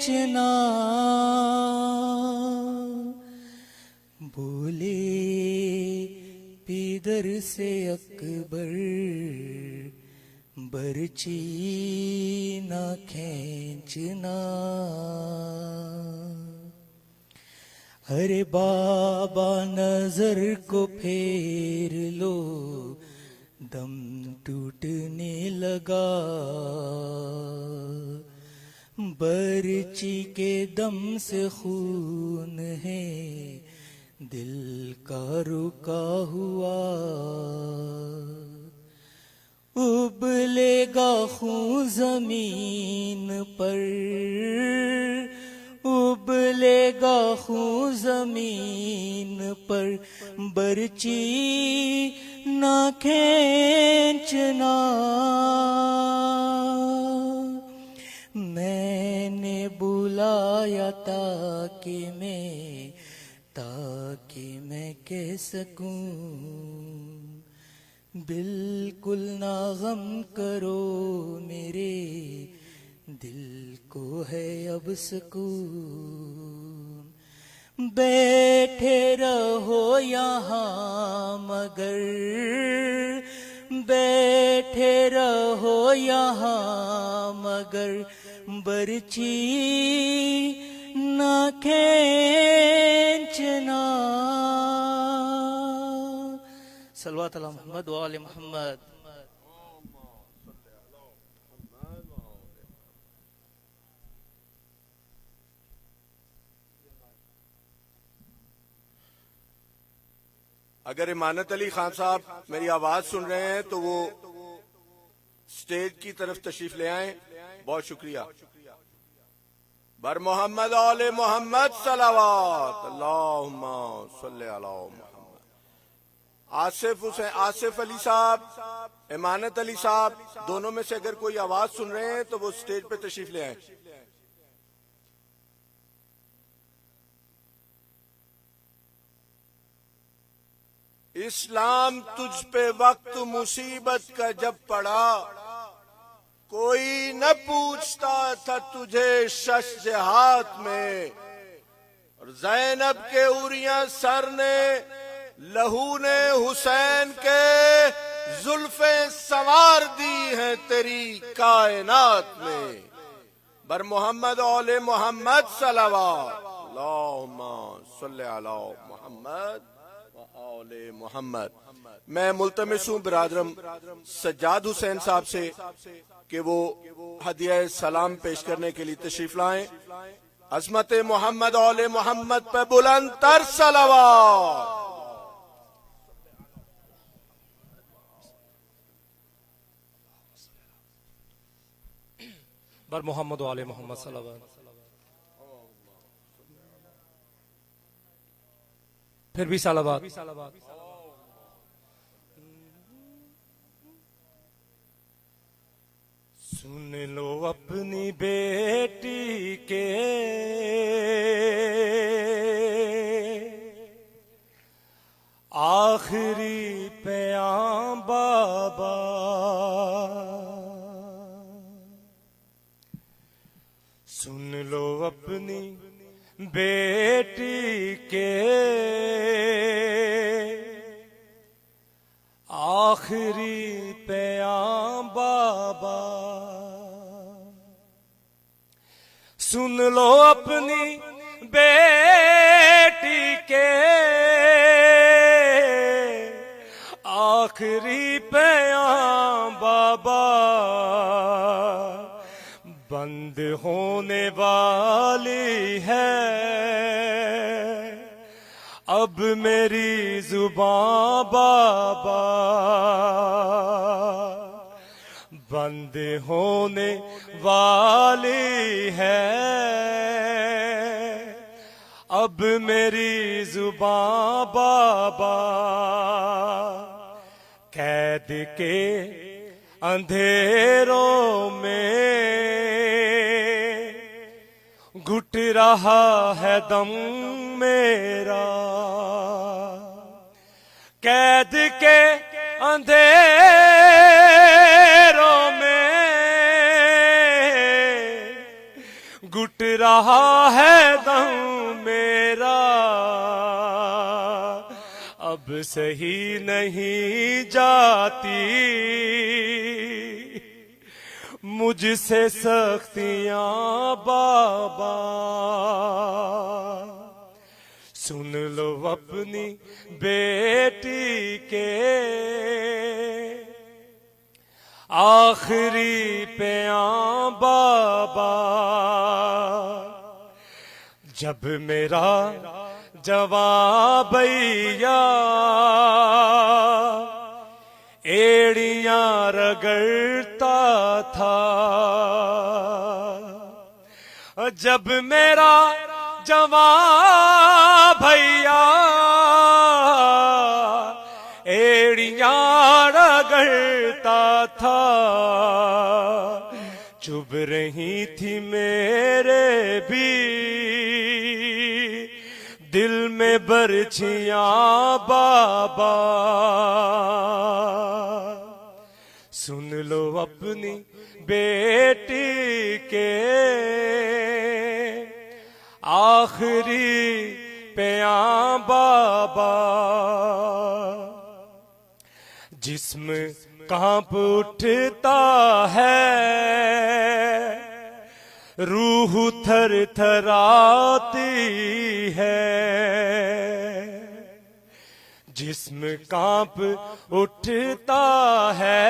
کھینچنا بولے پیدر سے اکبر برچی نہ کھینچنا ارے بابا نظر کو پھیر لو دم ٹوٹنے لگا برچی کے دم سے خون ہے دل کا رکا ہوا ابلے گا خون زمین پر ابلے گا خون زمین پر برچی نہ کھینچنا میں نے بلایا تاکہ میں کہہ سکوں بالکل نہ غم کرو میرے دل کو ہے اب سکون بیٹھے رہو یہاں مگر بیٹھے رہو یہاں مگر برچی نہ کھینچنا صلوات علی محمد و آل محمد اگر امانت علی خان صاحب میری آواز سن رہے ہیں تو وہ سٹیج کی طرف تشریف لے آئیں بہت شکریہ بر محمد آل محمد صلوات اللہم صلی علی محمد آصف علی صاحب امانت علی صاحب دونوں میں سے اگر کوئی آواز سن رہے ہیں تو وہ سٹیج پہ تشریف لے آئیں اسلام تجھ پہ وقت مصیبت کا جب پڑا کوئی نہ پوچھتا تھا تجھے شش جہات میں اور زینب کے اوریاں سر نے لہو نے حسین کے زلفیں سنوار دی ہیں تیری کائنات میں بر محمد آل محمد صلوات اللہم صلی علی محمد آل محمد میں ملتمس ہوں برادرم سجاد حسین صاحب سے کہ وہ ہدیہ سلام پیش کرنے کے لیے تشریف لائیں عظمت محمد آل محمد پہ بلند تر صلوات بر محمد و آل محمد صلوات پھر بھی صلوات سن لو اپنی بیٹی کے آخری پیام بابا سن لو اپنی بیٹی کے آخری پیام بابا سن لو اپنی بیٹی کے آخری پیام بابا بند ہونے والی ہے اب میری زبان بابا بند ہونے والی ہے اب میری زبان بابا قید کے اندھیروں میں گھٹ رہا ہے دم میرا قید کے اندھیروں میں گھٹ رہا ہے دم میرا، اب صحیح نہیں جاتی مجھ سے سختیاں بابا، سن لو اپنی بیٹی کے آخری پیام بابا، جب میرا جواب بھیا ایڑیاں رگڑتا تھا، جب میرا جوان بھیا ایڑیاں رگڑتا تھا، چبھ رہی تھی میرے بھی دل میں برچھیاں بابا، سن لو اپنی بیٹی کے آخری پیام بابا، جسم کانپ اٹھتا ہے، روح تھر تھراتی ہے، جسم کانپ اٹھتا ہے،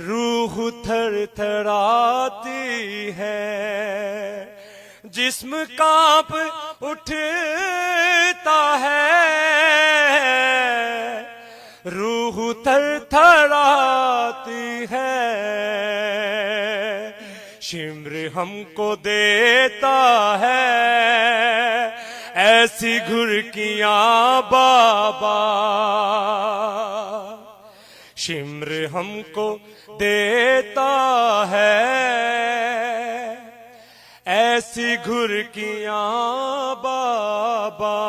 روح تھر تھراتی ہے، جسم کانپ اٹھتا ہے، روح تھر تھراتی ہے، شمر ہم کو دیتا ہے ایسی گھرکیاں بابا، شمر ہم کو دیتا ہے ایسی گھرکیاں بابا،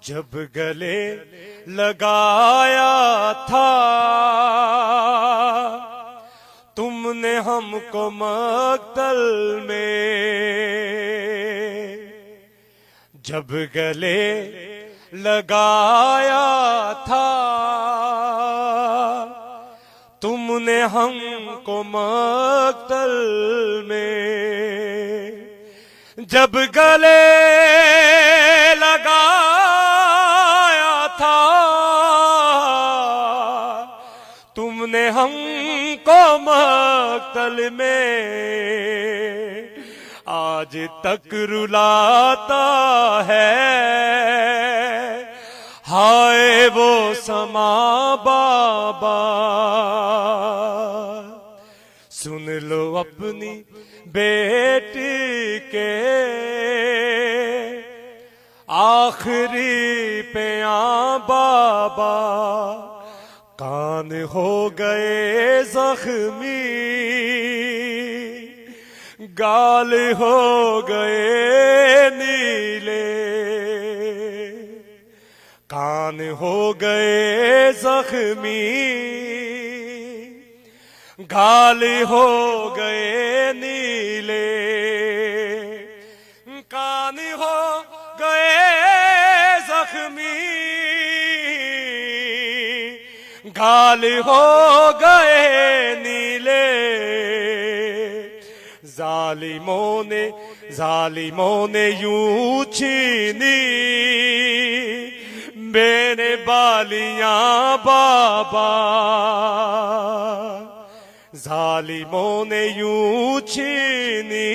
جب گلے لگایا تھا تم نے ہم کو مقتل میں، جب گلے لگایا تھا تم نے ہم کو مقتل میں، جب گلے لگایا تھا تم نے ہم کو مقتل میں، آج تک رلاتا ہے ہائے وہ سما بابا، سن لو اپنی بیٹی کے آخری پیام بابا، کان ہو گئے زخمی، گال ہو گئے نیلے، کان ہو گئے زخمی، گال ہو گئے نیلے، کان ہو گئے زخمی، گال ہو گئے نیلے، ظالموں نے یوں چھینی میرے بالیاں بابا، ظالموں نے یوں چھینی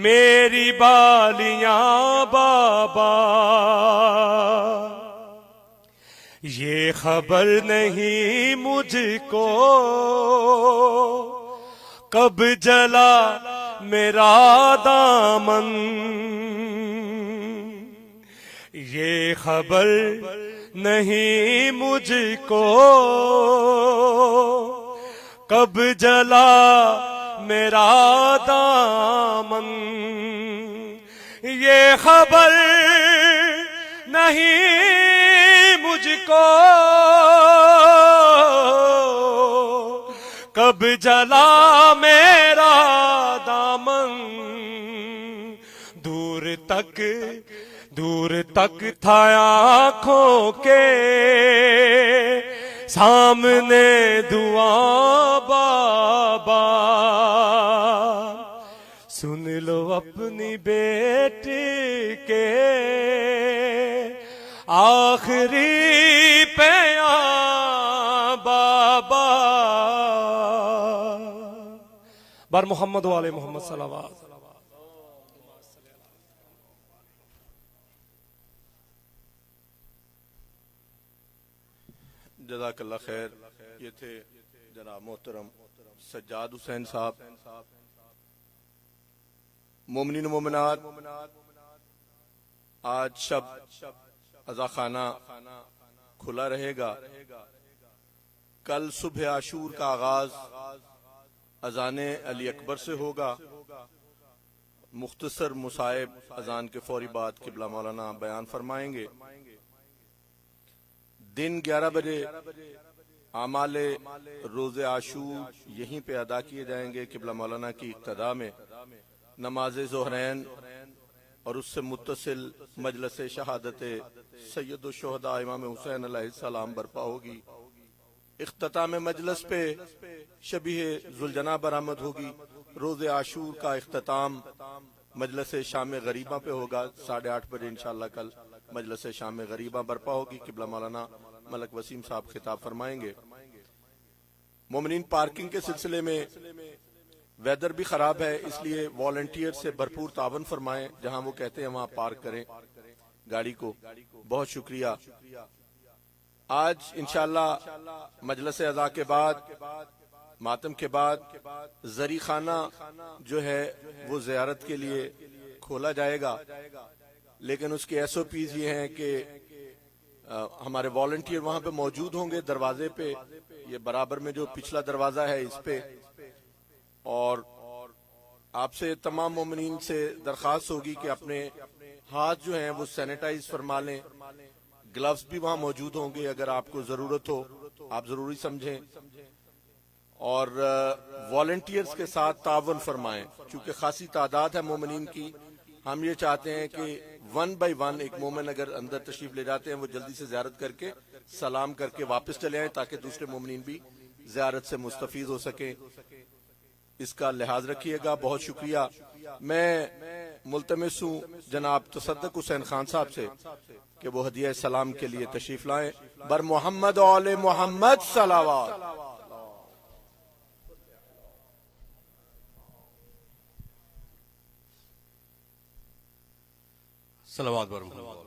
میری بالیاں بابا، یہ خبر نہیں مجھ کو کب جلا میرا دامن، یہ خبر نہیں مجھ کو کب جلا میرا دامن، یہ خبر نہیں مجھ کو کب جلا میرا دامن، دور تک تھا آنکھوں کے سامنے دعا بابا، سن لو اپنی بیٹی کے آخری پیام بابا، بر محمد و آل محمد صلوات۔ جزاک اللہ خیر۔ یہ تھے جناب محترم سجاد حسین صاحب۔ مومنین و مومنات، آج شب عزا خانہ کھلا رہے گا۔ کل صبح عاشور کا آغاز اذان علی اکبر سے ہوگا۔ مختصر مصائب اذان کے فوری بعد قبلہ مولانا بیان فرمائیں گے۔ دن 11 بجے اعمال روز عاشور یہیں پہ ادا کیے جائیں گے قبلہ مولانا کی اقتداء میں۔ نماز ظہرین اور اس سے متصل مجلس شہادت سید الشہداء امام حسین علیہ السلام برپا ہوگی۔ اختتام مجلس پہ شبیہ ذوالجناح برآمد ہوگی۔ روز عاشور کا اختتام مجلس شام غریبہ پہ ہوگا۔ 8:30 بجے انشاءاللہ کل مجلس شام غریبہ برپا ہوگی۔ قبلہ مولانا ملک وسیم صاحب خطاب فرمائیں گے۔ مومنین، پارکنگ کے سلسلے میں ویدر بھی خراب ہے، اس لیے والنٹیئر سے بھرپور تعاون فرمائیں، جہاں وہ کہتے ہیں وہاں پارک کریں گاڑی کو۔ بہت شکریہ۔ آج انشاءاللہ مجلس عزا کے بعد، ماتم کے بعد، زری خانہ جو ہے وہ زیارت کے لیے کھولا جائے گا، لیکن اس کے ایس او پیز یہ ہیں کہ ہمارے والنٹیئر وہاں پہ موجود ہوں گے دروازے پہ، یہ برابر میں جو پچھلا دروازہ ہے اس پہ، اور آپ سے تمام مومنین سے درخواست ہوگی کہ اپنے ہاتھ جو ہیں وہ سینیٹائز فرما لیں۔ گلوز بھی وہاں موجود ہوں گے، اگر آپ کو ضرورت ہو آپ ضروری سمجھیں، اور والنٹیئرز کے ساتھ تعاون فرمائیں۔ چونکہ خاصی تعداد ہے مومنین کی، ہم یہ چاہتے ہیں کہ 1 بائی 1 ایک مومن اگر اندر تشریف لے جاتے ہیں وہ جلدی سے زیارت کر کے سلام کر کے واپس چلے آئیں، تاکہ دوسرے مومنین بھی زیارت سے مستفید ہو سکیں۔ اس کا لحاظ رکھیے گا۔ بہت شکریہ۔ میں ملتمس ہوں جناب تصدق حسین خان صاحب سے کہ وہ ہدیہ سلام کے لیے تشریف لائیں۔ بر محمد و آل محمد صلوات۔ صلوات بر محمد۔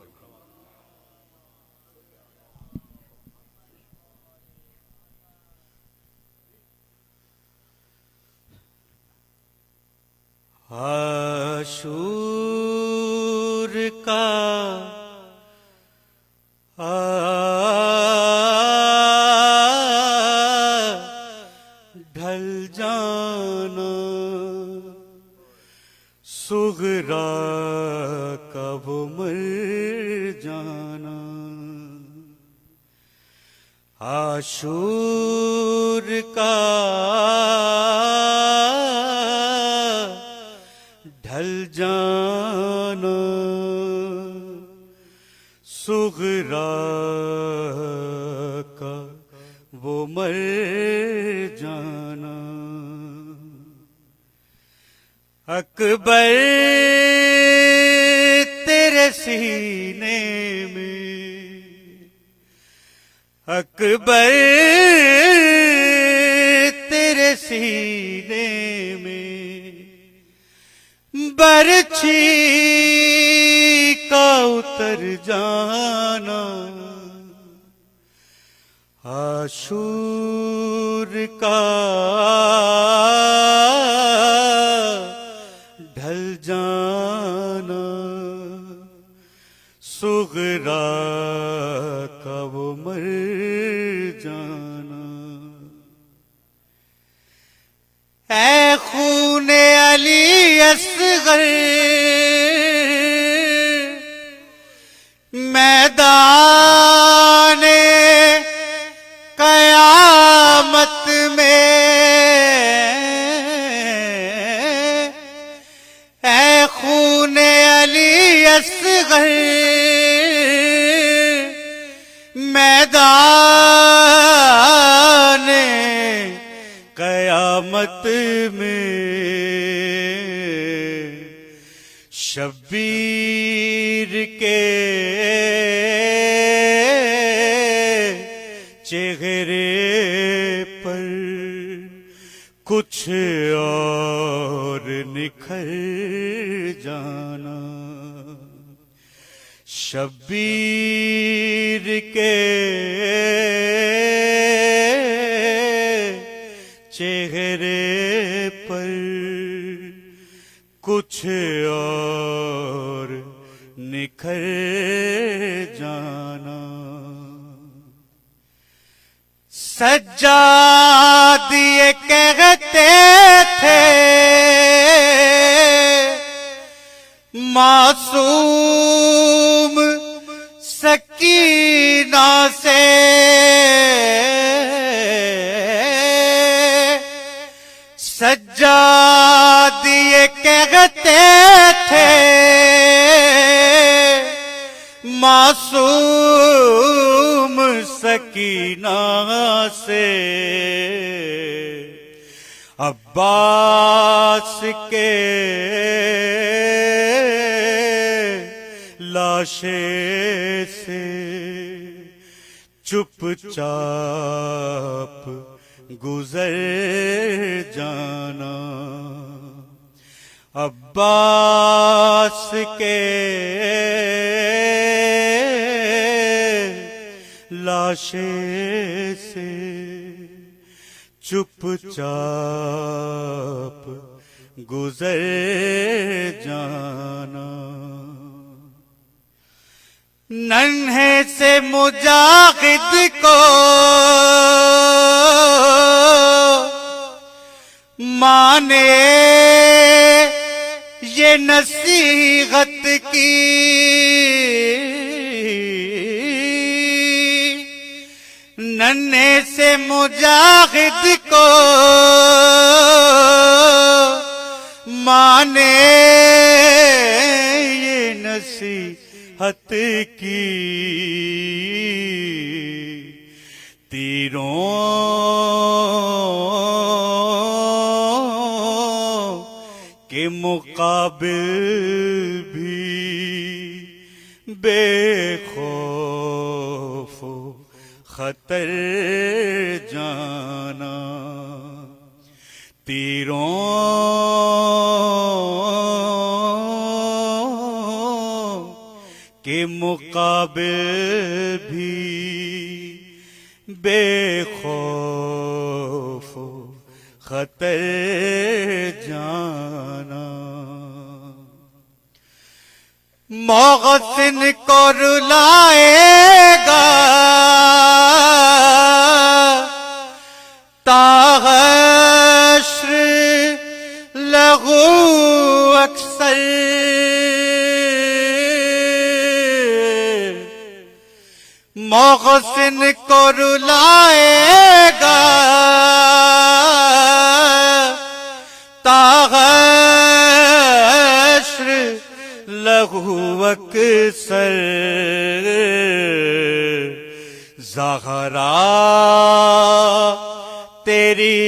عاشور کا ڈھل جانا، صغرا کا وہ مر جانا، عاشور کا ڈھل جانا، صغرا کا وہ مر جانا، اکبر تیرے سینے میں، اکبر تیرے سینے میں، برچھی کا اتر جانا، عاشور کا ڈھل جانا، صغرا کا وہ مر جانا، اے خون علی اصغر میدان قیامت میں اصغر میدان قیامت میں شبیر کے چہرے پر کچھ اور نکھر جانا، شبیر کے چہرے پر کچھ اور نکھر جانا۔ سجاد یہ کہتے تھے معصوم سکینہ سے، سجاد یہ کہتے تھے معصوم سکینہ سے، عباس کے لاشے سے چپ چاپ گزر جانا، عباس کے لاشے سے چپ چاپ گزر جانا۔ ننھے سے مجاہد کو مانے یہ نصیحت کی، ننھے سے مجاہد کو مانے یہ نصیحت کی، تیروں کے مقابل بھی بے خوف و خطر جانا، تیروں کے مقابل بھی بے خوف و خطر جانا۔ محسن کو رلائے گا تا حشر لغو اکثر، محسن کو رلائے گا تا حشر لغو اکثر، زہرا تیری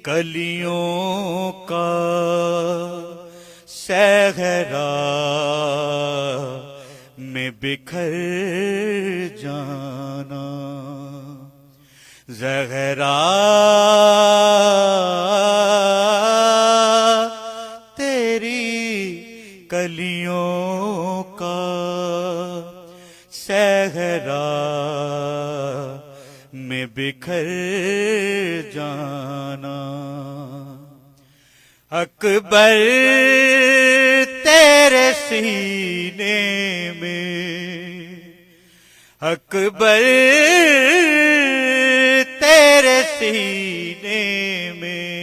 کلیوں کا صحرا میں بکھر جانا، زہرا تیری کلیوں کا صحرا میں بکھر جانا، اکبر تیرے سینے میں، اکبر تیرے سینے میں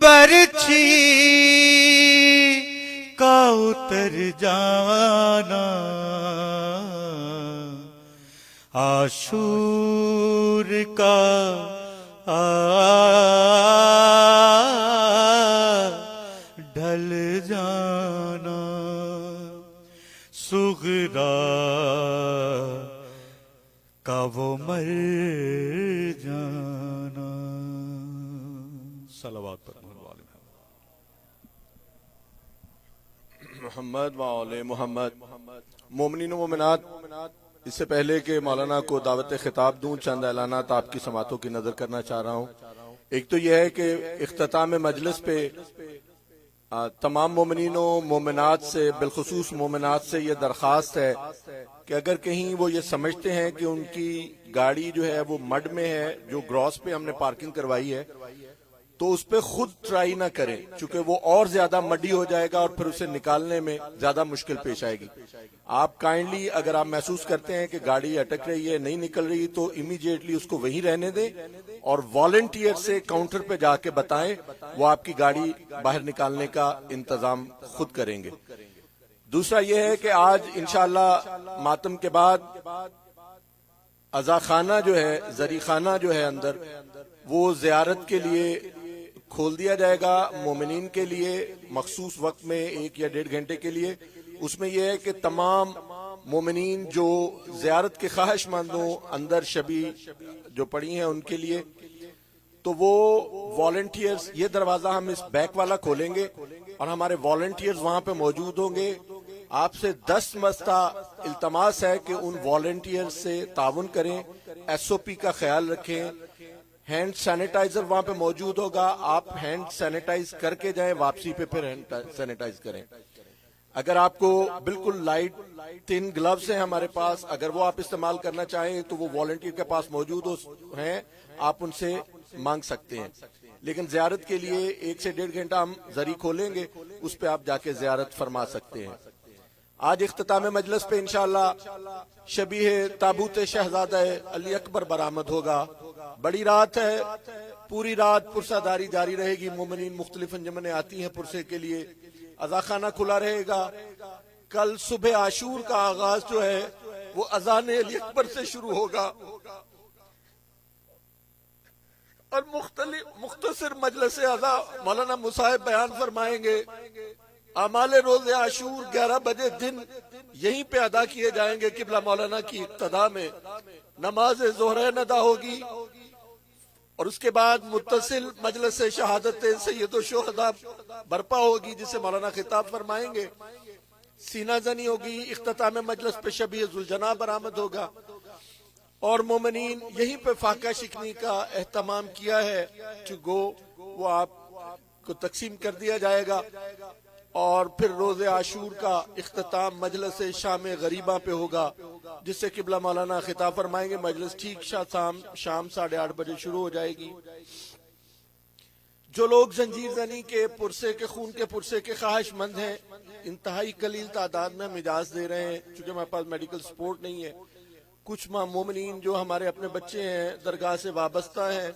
برچھی کا اتر جانا، عاشور کا کا وہ مر جانا. صلوات پر محمد و آل محمد. مومنین و مومنات، اس سے پہلے کہ مولانا کو دعوت خطاب دوں، چند اعلانات آپ کی سماعتوں کی نظر کرنا چاہ رہا ہوں. ایک تو یہ ہے کہ اختتام مجلس پہ تمام مومنین و مومنات سے، بالخصوص مومنات سے یہ درخواست ہے کہ اگر کہیں وہ یہ سمجھتے ہیں کہ ان کی گاڑی جو ہے وہ مڈ میں ہے، جو گراس پہ ہم نے پارکنگ کروائی ہے، تو اس پہ خود ٹرائی نہ کریں، چونکہ وہ اور زیادہ مڈی ہو جائے گا اور پھر اسے نکالنے میں زیادہ مشکل پیش آئے گی. آپ کائنڈلی اگر آپ محسوس کرتے ہیں کہ گاڑی اٹک رہی ہے، نہیں نکل رہی، تو امیڈیٹلی اس کو وہیں رہنے دیں اور والنٹیئر سے کاؤنٹر پہ جا کے بتائیں، وہ آپ کی گاڑی باہر نکالنے کا انتظام خود کریں گے. دوسرا یہ ہے کہ آج انشاءاللہ ماتم کے بعد عزا خانہ جو ہے، زری خانہ جو ہے اندر، وہ زیارت کے لیے کھول دیا جائے گا مومنین کے لیے مخصوص وقت میں 1 یا 1.5 گھنٹے کے لیے. اس میں یہ ہے کہ تمام مومنین جو زیارت کے خواہش مند ہوں، اندر شبی جو پڑی ہیں ان کے لیے، تو وہ والنٹیئرز، یہ دروازہ ہم اس بیک والا کھولیں گے اور ہمارے والنٹیئرز وہاں پہ موجود ہوں گے. آپ سے 10 مرتبہ التماس ہے کہ ان والنٹیئرز سے تعاون کریں، SOP کا خیال رکھیں. ہینڈ سینیٹائزر وہاں پہ موجود ہوگا، آپ ہینڈ سینیٹائز کر کے جائیں، واپسی پہ پھر ہینڈ سینیٹائز کریں. اگر آپ کو بالکل لائٹ 3 گلوز ہیں ہمارے پاس، اگر وہ آپ استعمال کرنا چاہیں تو وہ والنٹیئر کے پاس موجود ہیں، آپ ان سے مانگ سکتے ہیں. لیکن زیارت کے لیے 1 سے 1.5 گھنٹہ ہم زری کھولیں گے، اس پہ آپ جا کے زیارت فرما سکتے ہیں. آج اختتام مجلس پہ انشاءاللہ شبیہ تابوت شہزادہ علی اکبر برآمد ہوگا. بڑی رات ہے، پوری رات پرسہ جاری رہے گی. مومنین مختلف انجمنیں آتی ہیں پرسے کے لیے. عزا خانہ کھلا رہے گا. کل صبح عاشور کا آغاز جو ہے وہ اذان علی اکبر سے شروع ہوگا اور مختصر مجلس عزا مولانا مصاحب بیان فرمائیں گے. اعمال روز عاشور 11 بجے دن یہیں پہ ادا کیے جائیں گے. قبلہ مولانا کی ابتدا میں نماز ظہر ادا ہوگی اور اس کے بعد متصل مجلس شہادت سید الشہداء برپا ہوگی، جسے مولانا خطاب فرمائیں گے. سینہ زنی ہوگی. اختتام مجلس پہ شبیہ ذوالجناح برآمد ہوگا اور مومنین یہیں پہ فاقہ شکنی کا اہتمام کیا ہے کہ وہ آپ کو تقسیم کر دیا جائے گا اور پھر روز عاشور کا اختتام مجلس شام غریبہ پہ ہوگا، جس سے قبلہ مولانا خطاب فرمائیں گے. مجلس ٹھیک شام 8:30 بجے شروع ہو جائے گی. جو لوگ زنجیر زنی کے پرسے کے خون کے پرسے کے خواہش مند ہیں، انتہائی قلیل تعداد میں ہم اجازت دے رہے ہیں چونکہ ہمارے پاس میڈیکل سپورٹ نہیں ہے. کچھ مومنین جو ہمارے اپنے بچے ہیں، درگاہ سے وابستہ ہیں،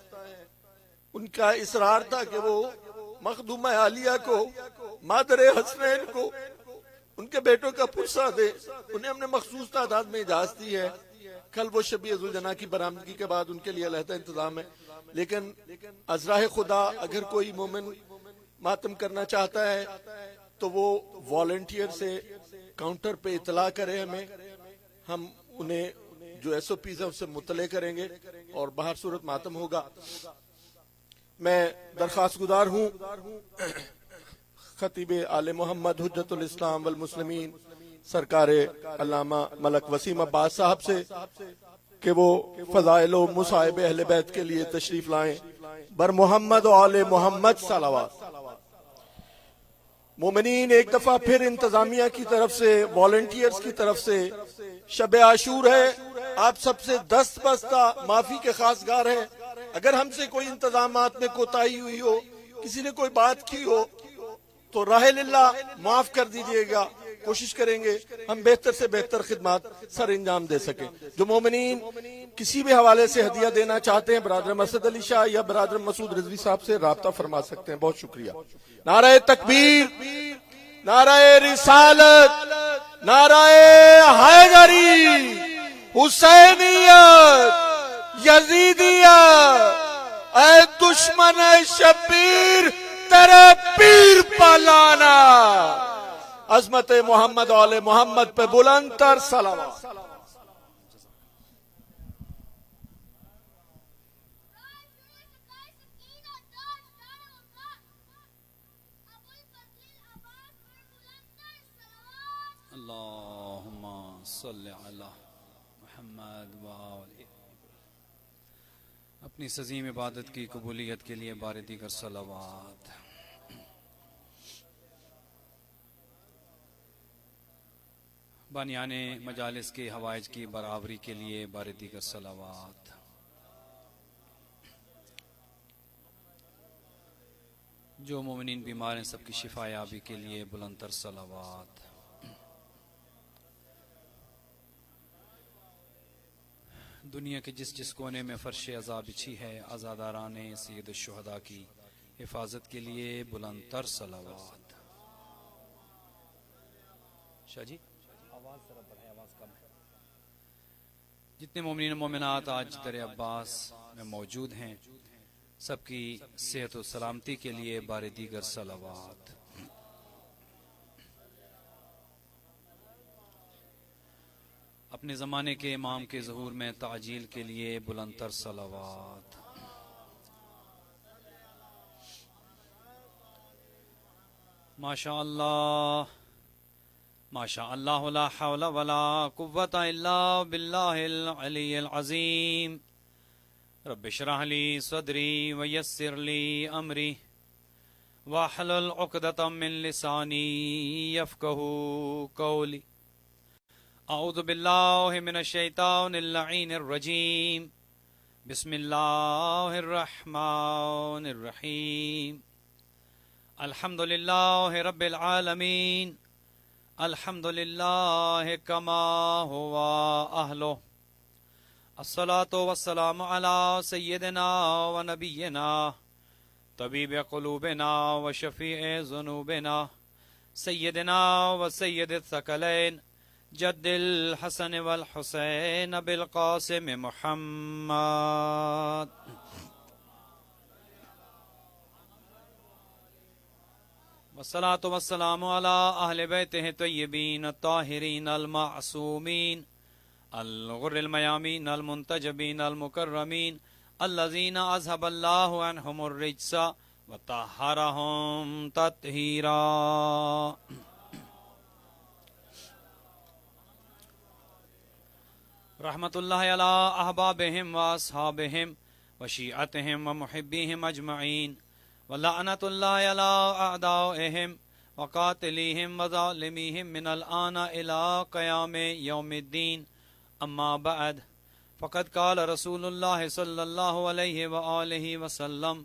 ان کا اصرار تھا کہ وہ مخدومہ عالیہ کو، مادر حسنین کو، ان کے بیٹوں کا پرسہ دے. انہیں ہم نے مخصوص تعداد میں اجازت دی ہے. کل وہ شبیہ ذوالجناح کی برآمدگی کے بعد ان کے لیے علیحدہ انتظام ہے. لیکن ازراہ خدا اگر کوئی مومن ماتم کرنا چاہتا ہے تو وہ والنٹیئر سے کاؤنٹر پہ اطلاع کرے ہمیں، ہم انہیں جو SOPs ہیں اس سے مطلع کریں گے اور باہر صورت ماتم ہوگا. میں درخواست گزار ہوں خطیب آل محمد حجت الاسلام والمسلمین سرکار علامہ ملک وسیم عباس صاحب سے کہ وہ فضائل و مصائب اہل بیت کے لیے تشریف لائیں. بر محمد و آل محمد صلوات. مومنین ایک دفعہ پھر انتظامیہ کی طرف سے، والنٹیئرز کی طرف سے شب عاشور ہے، آپ سب سے دستبستہ معافی کے خواستگار ہیں. اگر ہم سے کوئی انتظامات میں کوتاہی ہوئی ہو، کسی نے کوئی بات کی ہو تو راہ للہ معاف کر دیجئے گا. کوشش کریں گے ہم بہتر سے بہتر خدمات سر انجام دے سکیں. جو مومنین کسی بھی حوالے سے ہدیہ دینا چاہتے ہیں، برادر مسعد علی شاہ یا برادر مسعود رضوی صاحب سے رابطہ فرما سکتے ہیں. بہت شکریہ. نعرہ تکبیر، نعرہ رسالت، نعرہ حیدری، حسینیت، یزیدیت، اے دشمن شبیر تیرے پیر پالانا. عظمت محمد و آل محمد پہ بلند تر صلوات. صل علی محمد وآلہ. اپنی عظیم عبادت کی قبولیت کے لیے بار دیگر صلوات. بانیان مجالس کے حوائج کی برابری کے لیے بار دیگر صلوات. جو مومنین بیمار ہیں سب کی شفا یابی کے لیے بلند تر صلوات. دنیا کے جس جس کونے میں فرش عزا بچھی ہے عزاداران سید الشہداء کی حفاظت کے لیے بلند تر صلوات. شاہ جی آواز ذرا بڑھائیں، آواز کم ہے. جتنے مومنین و مومنات آج در عباس میں موجود ہیں سب کی صحت و سلامتی کے لیے بار دیگر صلوات. اپنے زمانے کے امام کے ظہور میں تعجیل کے لیے بلند تر صلوات. ماشاء اللہ ماشاء اللہ لا حول ولا قوة الا باللہ العلی العظیم. رب اشرح لی صدری ویسر لی امری واحلل عقدۃ من لسانی یفقہوا قولی. اعوذ باللہ من الشیطان اللعین الرجیم. بسم اللہ الرحمن الرحیم. الحمد للہ رب العالمین. الحمد للہ کما ہوا اہلہ. الصلاة والسلام علی سیدنا و نبینا طبیب قلوبنا و شفیع ذنوبنا سیدنا و سید الثقلین جد الحسن والحسین بالقاسم محمد. والصلاة والسلام علی اہل بیتہ طیبین الطاہرین المعصومین الغر المیامین المنتجبین المکرمین الذین اذهب اللہ عنہم الرجس وطہرہم تطہیرا. رحمت اللہ علی احبابہم واصحابہم وشیعتہم ومحبیہم اجمعین ولعنت اللہ علی اعدائہم وقاتلیہم وظالمیہم من الآن الى قیام یوم الدین. اما بعد فقد قال رسول اللہ صلی اللہ علیہ وآلہ وسلم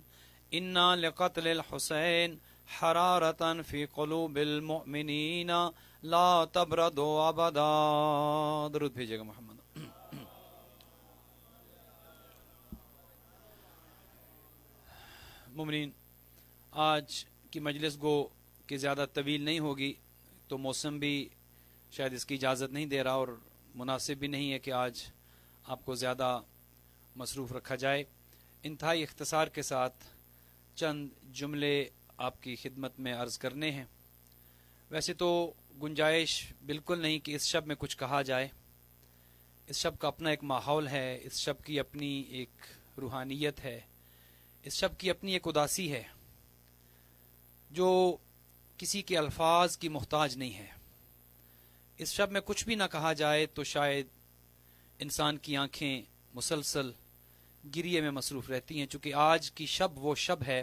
انا لقتل الحسین حرارتا فی قلوب المؤمنین لا تبرد ابدا. درود بھیجے گا محمد. مومنین آج کی مجلس گو کہ زیادہ طویل نہیں ہوگی تو موسم بھی شاید اس کی اجازت نہیں دے رہا اور مناسب بھی نہیں ہے کہ آج آپ کو زیادہ مصروف رکھا جائے. انتہائی اختصار کے ساتھ چند جملے آپ کی خدمت میں عرض کرنے ہیں. ویسے تو گنجائش بالکل نہیں کہ اس شب میں کچھ کہا جائے. اس شب کا اپنا ایک ماحول ہے، اس شب کی اپنی ایک روحانیت ہے، اس شب کی اپنی ایک اداسی ہے جو کسی کے الفاظ کی محتاج نہیں ہے. اس شب میں کچھ بھی نہ کہا جائے تو شاید انسان کی آنکھیں مسلسل گریے میں مصروف رہتی ہیں، چونکہ آج کی شب وہ شب ہے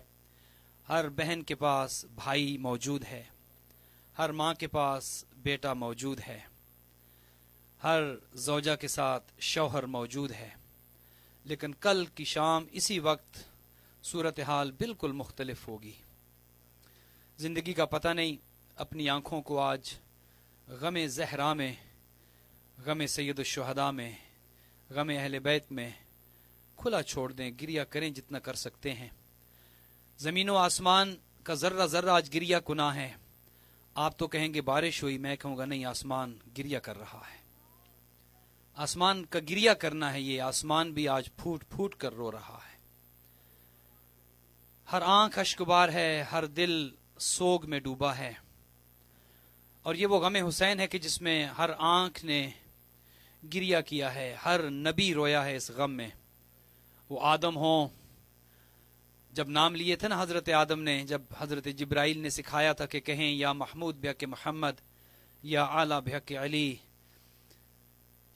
ہر بہن کے پاس بھائی موجود ہے، ہر ماں کے پاس بیٹا موجود ہے، ہر زوجہ کے ساتھ شوہر موجود ہے. لیکن کل کی شام اسی وقت صورتحال بالکل مختلف ہوگی. زندگی کا پتہ نہیں. اپنی آنکھوں کو آج غم زہرا میں، غم سید الشہداء میں، غم اہل بیت میں کھلا چھوڑ دیں، گریہ کریں جتنا کر سکتے ہیں. زمین و آسمان کا ذرہ ذرہ آج گریہ کنا ہے. آپ تو کہیں گے بارش ہوئی، میں کہوں گا نہیں، آسمان گریہ کر رہا ہے. آسمان کا گریہ کرنا ہے. یہ آسمان بھی آج پھوٹ پھوٹ کر رو رہا ہے. ہر آنکھ اشکبار ہے، ہر دل سوگ میں ڈوبا ہے. اور یہ وہ غم حسین ہے کہ جس میں ہر آنکھ نے گریہ کیا ہے، ہر نبی رویا ہے اس غم میں. وہ آدم ہوں، جب نام لیے تھے نا حضرت آدم نے، جب حضرت جبرائیل نے سکھایا تھا کہ کہیں یا محمود بحق محمد یا اعلیٰ بحق علی،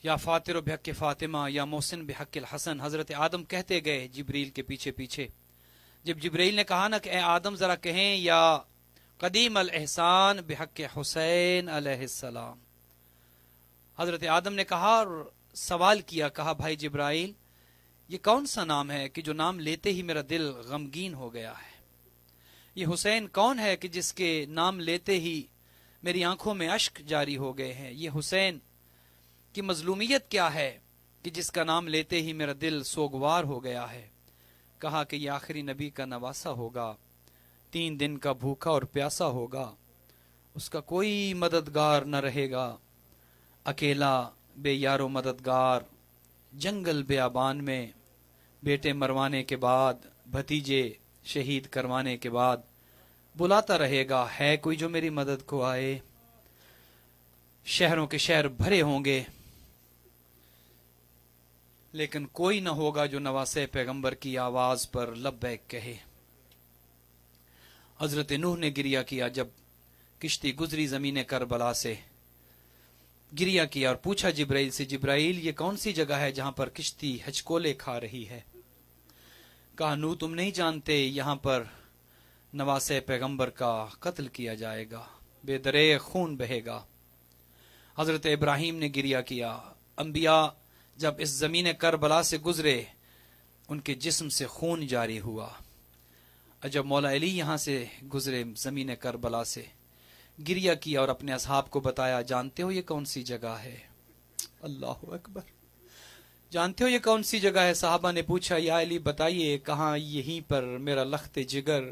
یا فاتر بحق فاطمہ یا محسن بحق الحسن. حضرت آدم کہتے گئے جبریل کے پیچھے پیچھے. جب جبریل نے کہا نا کہ اے آدم ذرا کہیں یا قدیم الاحسان بحق حسین علیہ السلام. حضرت آدم نے کہا اور سوال کیا, کہا بھائی جبرائیل یہ کون سا نام ہے کہ جو نام لیتے ہی میرا دل غمگین ہو گیا ہے؟ یہ حسین کون ہے کہ جس کے نام لیتے ہی میری آنکھوں میں اشک جاری ہو گئے ہیں؟ یہ حسین کی مظلومیت کیا ہے کہ جس کا نام لیتے ہی میرا دل سوگوار ہو گیا ہے؟ کہا کہ یہ آخری نبی کا نواسا ہوگا, 3 دن کا بھوکا اور پیاسا ہوگا, اس کا کوئی مددگار نہ رہے گا, اکیلا بے یار و مددگار جنگل بیابان میں بیٹے مروانے کے بعد بھتیجے شہید کروانے کے بعد بلاتا رہے گا, ہے کوئی جو میری مدد کو آئے؟ شہروں کے شہر بھرے ہوں گے لیکن کوئی نہ ہوگا جو نواسے پیغمبر کی آواز پر لبیک کہے. حضرت نوح نے گریہ کیا جب کشتی گزری زمین کربلا سے, گریہ کیا اور پوچھا جبرائیل سے, جبرائیل یہ کون سی جگہ ہے جہاں پر کشتی ہچکولے کھا رہی ہے؟ کہا نوح تم نہیں جانتے, یہاں پر نواسے پیغمبر کا قتل کیا جائے گا, بے درے خون بہے گا. حضرت ابراہیم نے گریہ کیا, انبیاء جب اس زمین کربلا سے گزرے ان کے جسم سے خون جاری ہوا. جب مولا علی یہاں سے گزرے زمین کربلا سے, گریہ کیا اور اپنے اصحاب کو بتایا, جانتے ہو یہ کون سی جگہ ہے؟ اللہ اکبر, جانتے ہو یہ کون سی جگہ ہے؟ صحابہ نے پوچھا یا علی بتائیے کہاں؟ یہیں پر میرا لخت جگر,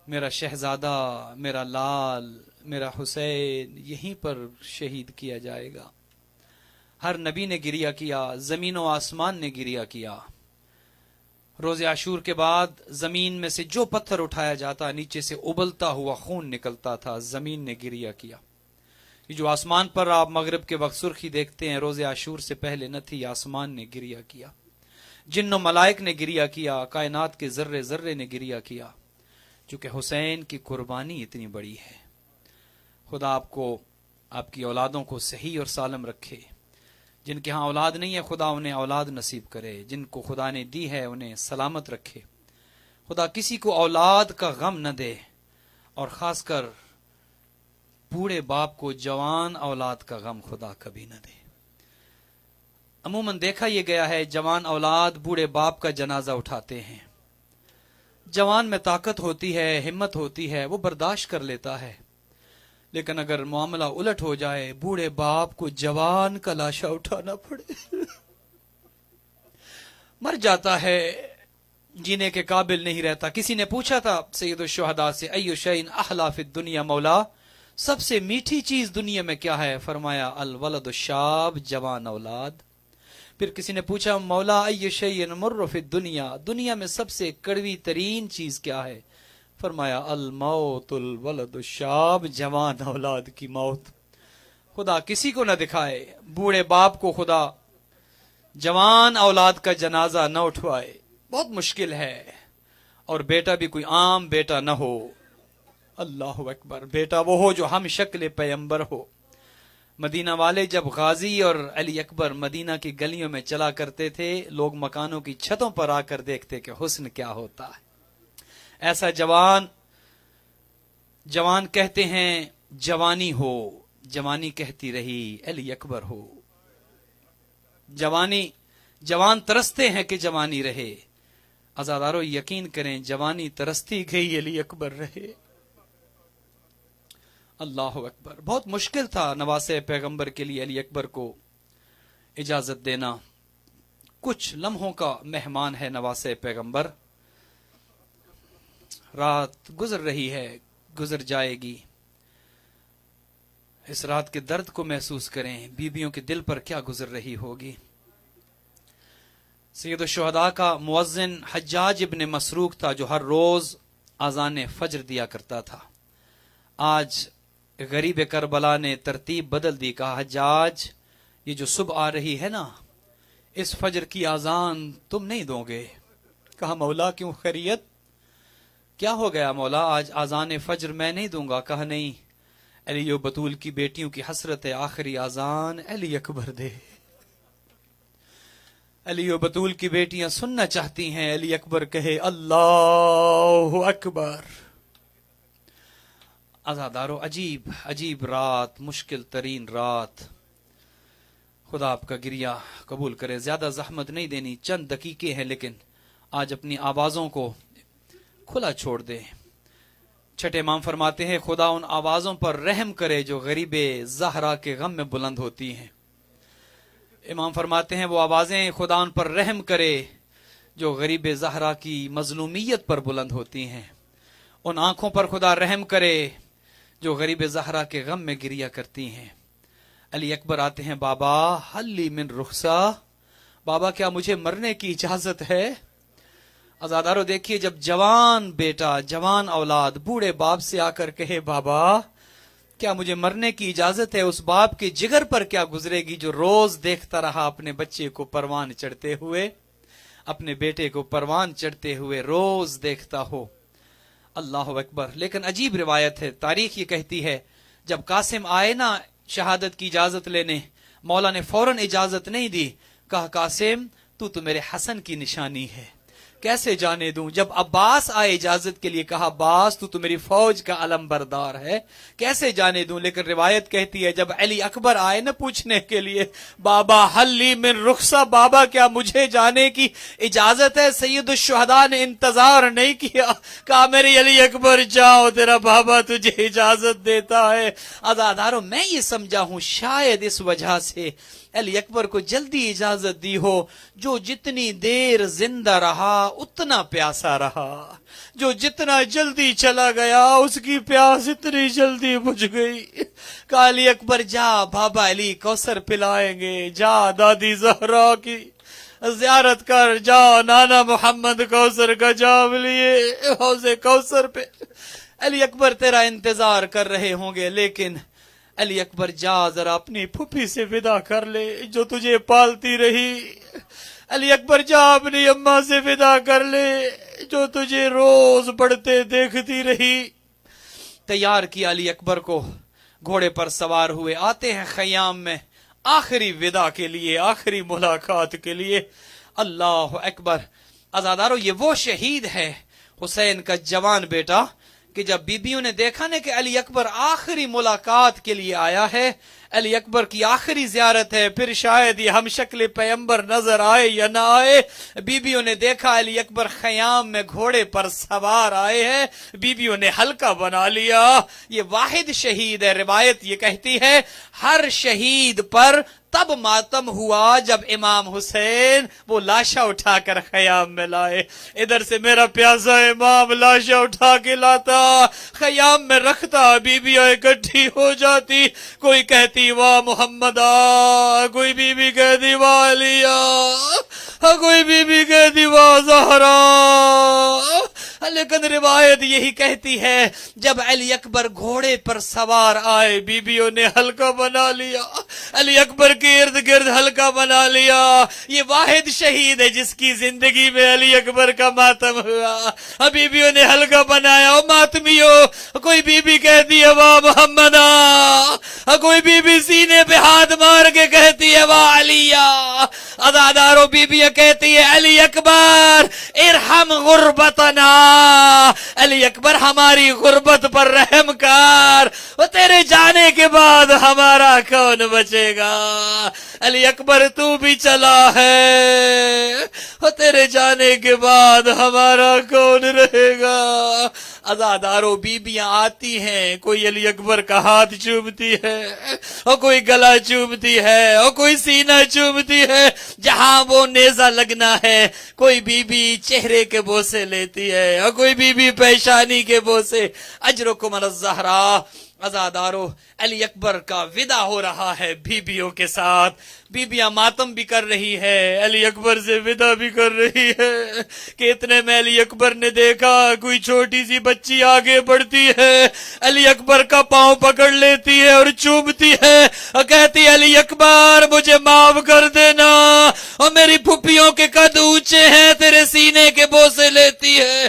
میرا شہزادہ, میرا لال, میرا حسین یہیں پر شہید کیا جائے گا. ہر نبی نے گریہ کیا, زمین و آسمان نے گریہ کیا. روز عاشور کے بعد زمین میں سے جو پتھر اٹھایا جاتا نیچے سے ابلتا ہوا خون نکلتا تھا, زمین نے گریہ کیا. یہ جو آسمان پر آپ مغرب کے وقت سرخی دیکھتے ہیں روز عاشور سے پہلے نہ تھی, آسمان نے گریہ کیا. جن و ملائک نے گریہ کیا, کائنات کے ذرے ذرے نے گریہ کیا, چونکہ حسین کی قربانی اتنی بڑی ہے. خدا آپ کو, آپ کی اولادوں کو صحیح اور سالم رکھے. جن کے ہاں اولاد نہیں ہے خدا انہیں اولاد نصیب کرے, جن کو خدا نے دی ہے انہیں سلامت رکھے. خدا کسی کو اولاد کا غم نہ دے, اور خاص کر بوڑھے باپ کو جوان اولاد کا غم خدا کبھی نہ دے. عموماً دیکھا یہ گیا ہے جوان اولاد بوڑھے باپ کا جنازہ اٹھاتے ہیں. جوان میں طاقت ہوتی ہے, ہمت ہوتی ہے, وہ برداشت کر لیتا ہے. لیکن اگر معاملہ الٹ ہو جائے, بوڑھے باپ کو جوان کا لاشا اٹھانا پڑے, مر جاتا ہے, جینے کے قابل نہیں رہتا. کسی نے پوچھا تھا سید الشہداء سے, ایو شیء احلی فی الدنیا مولا, سب سے میٹھی چیز دنیا میں کیا ہے؟ فرمایا الولد الشاب, جوان اولاد. پھر کسی نے پوچھا مولا ای شیء مر فی الدنیا, دنیا میں سب سے کڑوی ترین چیز کیا ہے؟ فرمایا الموت الولد الشاب, جوان اولاد کی موت. خدا کسی کو نہ دکھائے بوڑھے باپ کو خدا جوان اولاد کا جنازہ نہ اٹھوائے, بہت مشکل ہے. اور بیٹا بھی کوئی عام بیٹا نہ ہو. اللہ اکبر, بیٹا وہ ہو جو ہم شکل پیغمبر ہو. مدینہ والے جب غازی اور علی اکبر مدینہ کی گلیوں میں چلا کرتے تھے, لوگ مکانوں کی چھتوں پر آ کر دیکھتے کہ حسن کیا ہوتا ہے. ایسا جوان کہتے ہیں جوانی ہو, جوانی کہتی رہی علی اکبر ہو. جوان ترستے ہیں کہ جوانی رہے. عزادارو یقین کریں جوانی ترستی گئی علی اکبر رہے. اللہ اکبر. بہت مشکل تھا نواسے پیغمبر کے لیے علی اکبر کو اجازت دینا. کچھ لمحوں کا مہمان ہے نواسے پیغمبر. رات گزر رہی ہے, گزر جائے گی. اس رات کے درد کو محسوس کریں, بیویوں کے دل پر کیا گزر رہی ہوگی. سید الشہداء کا مؤذن حجاج ابن مسروق تھا جو ہر روز اذان فجر دیا کرتا تھا. آج غریب کربلا نے ترتیب بدل دی. کہا حجاج یہ جو صبح آ رہی ہے نا, اس فجر کی اذان تم نہیں دو گے؟ کہا مولا کیوں, خیریت کیا ہو گیا مولا؟ آج اذان فجر میں نہیں دوں گا. کہا نہیں, علی و بطول کی بیٹیوں کی حسرت ہے آخری آذان علی اکبر دے. علی و بطول کی بیٹیاں سننا چاہتی ہیں علی اکبر کہے اللہ اکبر. عزادارو عجیب عجیب رات، مشکل ترین رات. خدا آپ کا گریہ قبول کرے. زیادہ زحمت نہیں دینی، چند دقیقے ہیں، لیکن آج اپنی آوازوں کو کھلا چھوڑ دیں. چھٹے امام فرماتے ہیں خدا ان آوازوں پر رحم کرے جو غریب زہرا کے غم میں بلند ہوتی ہیں. امام فرماتے ہیں وہ آوازیں خدا ان پر رحم کرے جو غریب زہرا کی مظلومیت پر بلند ہوتی ہیں. ان آنکھوں پر خدا رحم کرے جو غریب زہرا کے غم میں گریہ کرتی ہیں. علی اکبر آتے ہیں بابا حل لی من رخصہ، بابا کیا مجھے مرنے کی اجازت ہے؟ عزادارو دیکھیے جب جوان بیٹا، جوان اولاد بوڑھے باپ سے آ کر کہے بابا کیا مجھے مرنے کی اجازت ہے، اس باپ کے جگر پر کیا گزرے گی جو روز دیکھتا رہا اپنے بچے کو پروان چڑھتے ہوئے، اپنے بیٹے کو پروان چڑھتے ہوئے روز دیکھتا ہو. اللہ اکبر. لیکن عجیب روایت ہے، تاریخ یہ کہتی ہے جب قاسم آئے نا شہادت کی اجازت لینے، مولا نے فوراً اجازت نہیں دی. کہا قاسم تو میرے حسن کی نشانی ہے. کیسے جانے دوں؟ جب عباس آئے اجازت کے لیے کہا عباس تو میری فوج کا علم بردار ہے، کیسے جانے دوں؟ لیکن روایت کہتی ہے جب علی اکبر آئے نا پوچھنے کے لیے بابا حل لی من رخصہ، بابا کیا مجھے جانے کی اجازت ہے؟ سید الشہداء نے انتظار نہیں کیا، کہا میری علی اکبر جاؤ تیرا بابا تجھے اجازت دیتا ہے. عزادارو میں یہ سمجھا ہوں شاید اس وجہ سے علی اکبر کو جلدی اجازت دی ہو، جو جتنی دیر زندہ رہا اتنا پیاسا رہا، جو جتنا جلدی چلا گیا اس کی پیاس اتنی جلدی بجھ گئی. کہا علی اکبر جا بابا علی کوثر پلائیں گے، جا دادی زہرا کی زیارت کر، جا نانا محمد کوثر کا جام لیے حوض کوثر پہ علی اکبر تیرا انتظار کر رہے ہوں گے. لیکن علی اکبر جا ذرا اپنی پھوپھی سے ودا کر لے جو تجھے پالتی رہی. علی اکبر جا اپنی اماں سے ودا کر لے جو تجھے روز بڑھتے دیکھتی رہی. تیار کیا علی اکبر کو، گھوڑے پر سوار ہوئے، آتے ہیں خیام میں آخری ودا کے لیے، آخری ملاقات کے لیے. اللہ اکبر. عزادارو یہ وہ شہید ہے حسین کا جوان بیٹا کہ جب بیبیوں نے دیکھا نا کہ علی اکبر آخری ملاقات کے لیے آیا ہے، علی اکبر کی آخری زیارت ہے، پھر شاید یہ ہم شکل پیغمبر نظر آئے یا نہ آئے، بیبیوں نے دیکھا علی اکبر خیام میں گھوڑے پر سوار آئے ہیں، بیبیوں نے حلقہ بنا لیا. یہ واحد شہید ہے. روایت یہ کہتی ہے ہر شہید پر تب ماتم ہوا جب امام حسین وہ لاشا اٹھا کر خیام میں لائے. ادھر سے میرا پیاسا امام لاشا اٹھا کے لاتا، خیام میں رکھتا، بیبیاں اکٹھی ہو جاتی، کوئی کہتی واہ محمد، کوئی بی بی کہتی واہ علی، کوئی بی بی کہتی واہ زہرا. لیکن روایت یہی کہتی ہے جب علی اکبر گھوڑے پر سوار آئے بیبیوں نے حلقہ بنا لیا، علی اکبر کے ارد گرد حلقہ بنا لیا. یہ واحد شہید ہے جس کی زندگی میں علی اکبر کا ماتم ہوا. بیبیوں نے حلقہ بنایا. او ماتمیو، کوئی بی بی کہتی ہے واہ محمد، کوئی بی بی سینے پہ ہاتھ مار کے کہتی ہے واہ علی. عزادارو بیبیاں کہتی ہے علی اکبر ارحم غربتنا، علی اکبر ہماری غربت پر رحم کر، وہ تیرے جانے کے بعد ہمارا کون بچے گا؟ علی اکبر تو بھی چلا ہے، وہ تیرے جانے کے بعد ہمارا کون رہے گا؟ عزادارو بیبیاں آتی ہیں، کوئی علی اکبر کا ہاتھ چومتی ہے، اور کوئی گلا چومتی ہے، اور کوئی سینہ چومتی ہے جہاں وہ نیزہ لگنا ہے، کوئی بیوی چہرے کے بوسے لیتی ہے، اور کوئی بیوی پیشانی کے بوسے. اجرکم علی الزہرا. عزادارو علی اکبر کا ودا ہو رہا ہے بیبیوں کے ساتھ، بیبیاں ماتم بھی کر رہی ہے، علی اکبر سے ودا بھی کر رہی ہے. کہ اتنے میں علی اکبر نے دیکھا کوئی چھوٹی سی بچی آگے بڑھتی ہے، علی اکبر کا پاؤں پکڑ لیتی ہے اور چومتی ہے اور کہتی ہے علی اکبر مجھے معاف کر دینا، اور میری پھپھیوں کے قد اونچے ہیں، تیرے سینے کے بوسے لیتی ہے.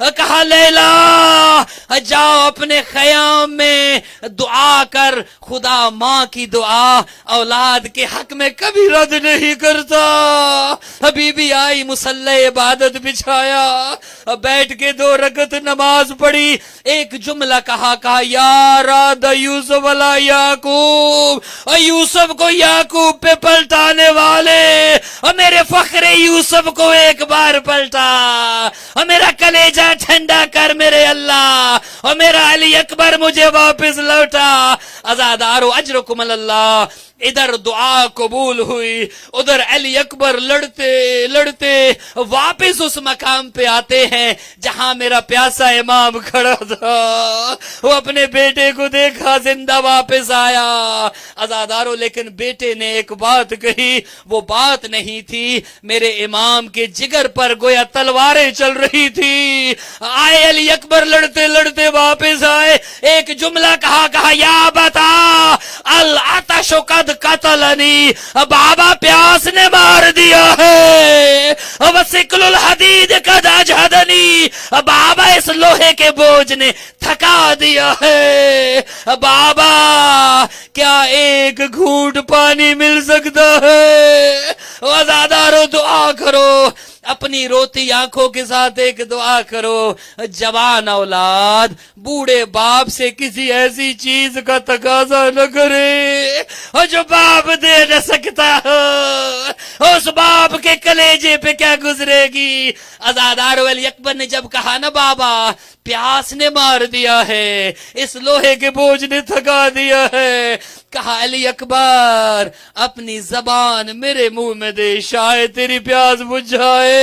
کہا لیلا جاؤ اپنے خیام میں دعا کر، خدا ماں کی دعا اولاد کے حق میں کبھی رد نہیں کرتا۔ بی بی آئی مصلی عبادت بچھایا، بیٹھ کے 2 رکعت نماز پڑھی، ایک جملہ کہا یا راد یوسف علی یعقوب، یوسف کو یعقوب پہ پلٹانے والے، اور میرے فخر یوسف کو ایک بار پلٹا، اور میرا کلیجہ ٹھنڈا کر میرے اللہ، اور میرا علی اکبر مجھے واپس لوٹا۔ عزادارو اجرکم اللہ، ادھر دعا قبول ہوئی، ادھر علی اکبر لڑتے لڑتے واپس اس مقام پہ آتے ہیں جہاں میرا پیاسا امام کھڑا تھا۔ وہ اپنے بیٹے کو دیکھا زندہ واپس آیا۔ عزادارو لیکن بیٹے نے ایک بات کہی، وہ بات نہیں تھی میرے امام کے جگر پر گویا تلواریں چل رہی تھی۔ آئے علی اکبر لڑتے لڑتے واپس آئے، ایک جملہ کہا یا بتا العطش قد قتلنی، بابا پیاس نے مار دیا ہے، وسکل الحدید قد اجہدنی، بابا اس لوہے کے بوجھ نے تھکا دیا ہے۔ بابا کیا ایک گھونٹ پانی مل سکتا ہے؟ وزادارو دعا کرو، اپنی روتی آنکھوں کے ساتھ ایک دعا کرو، جوان اولاد بوڑھے باپ سے کسی ایسی چیز کا تقاضا نہ کرے اور جو باپ دے نہ سکتا ہو، اس باپ کے کلیجے پہ کیا گزرے گی۔ عزادارو علی اکبر نے جب کہا نا بابا پیاس نے مار دیا ہے، اس لوہے کے بوجھ نے تھکا دیا ہے، کہا علی اکبر اپنی زبان میرے منہ میں دے، شاید تیری پیاس بجھ جائے۔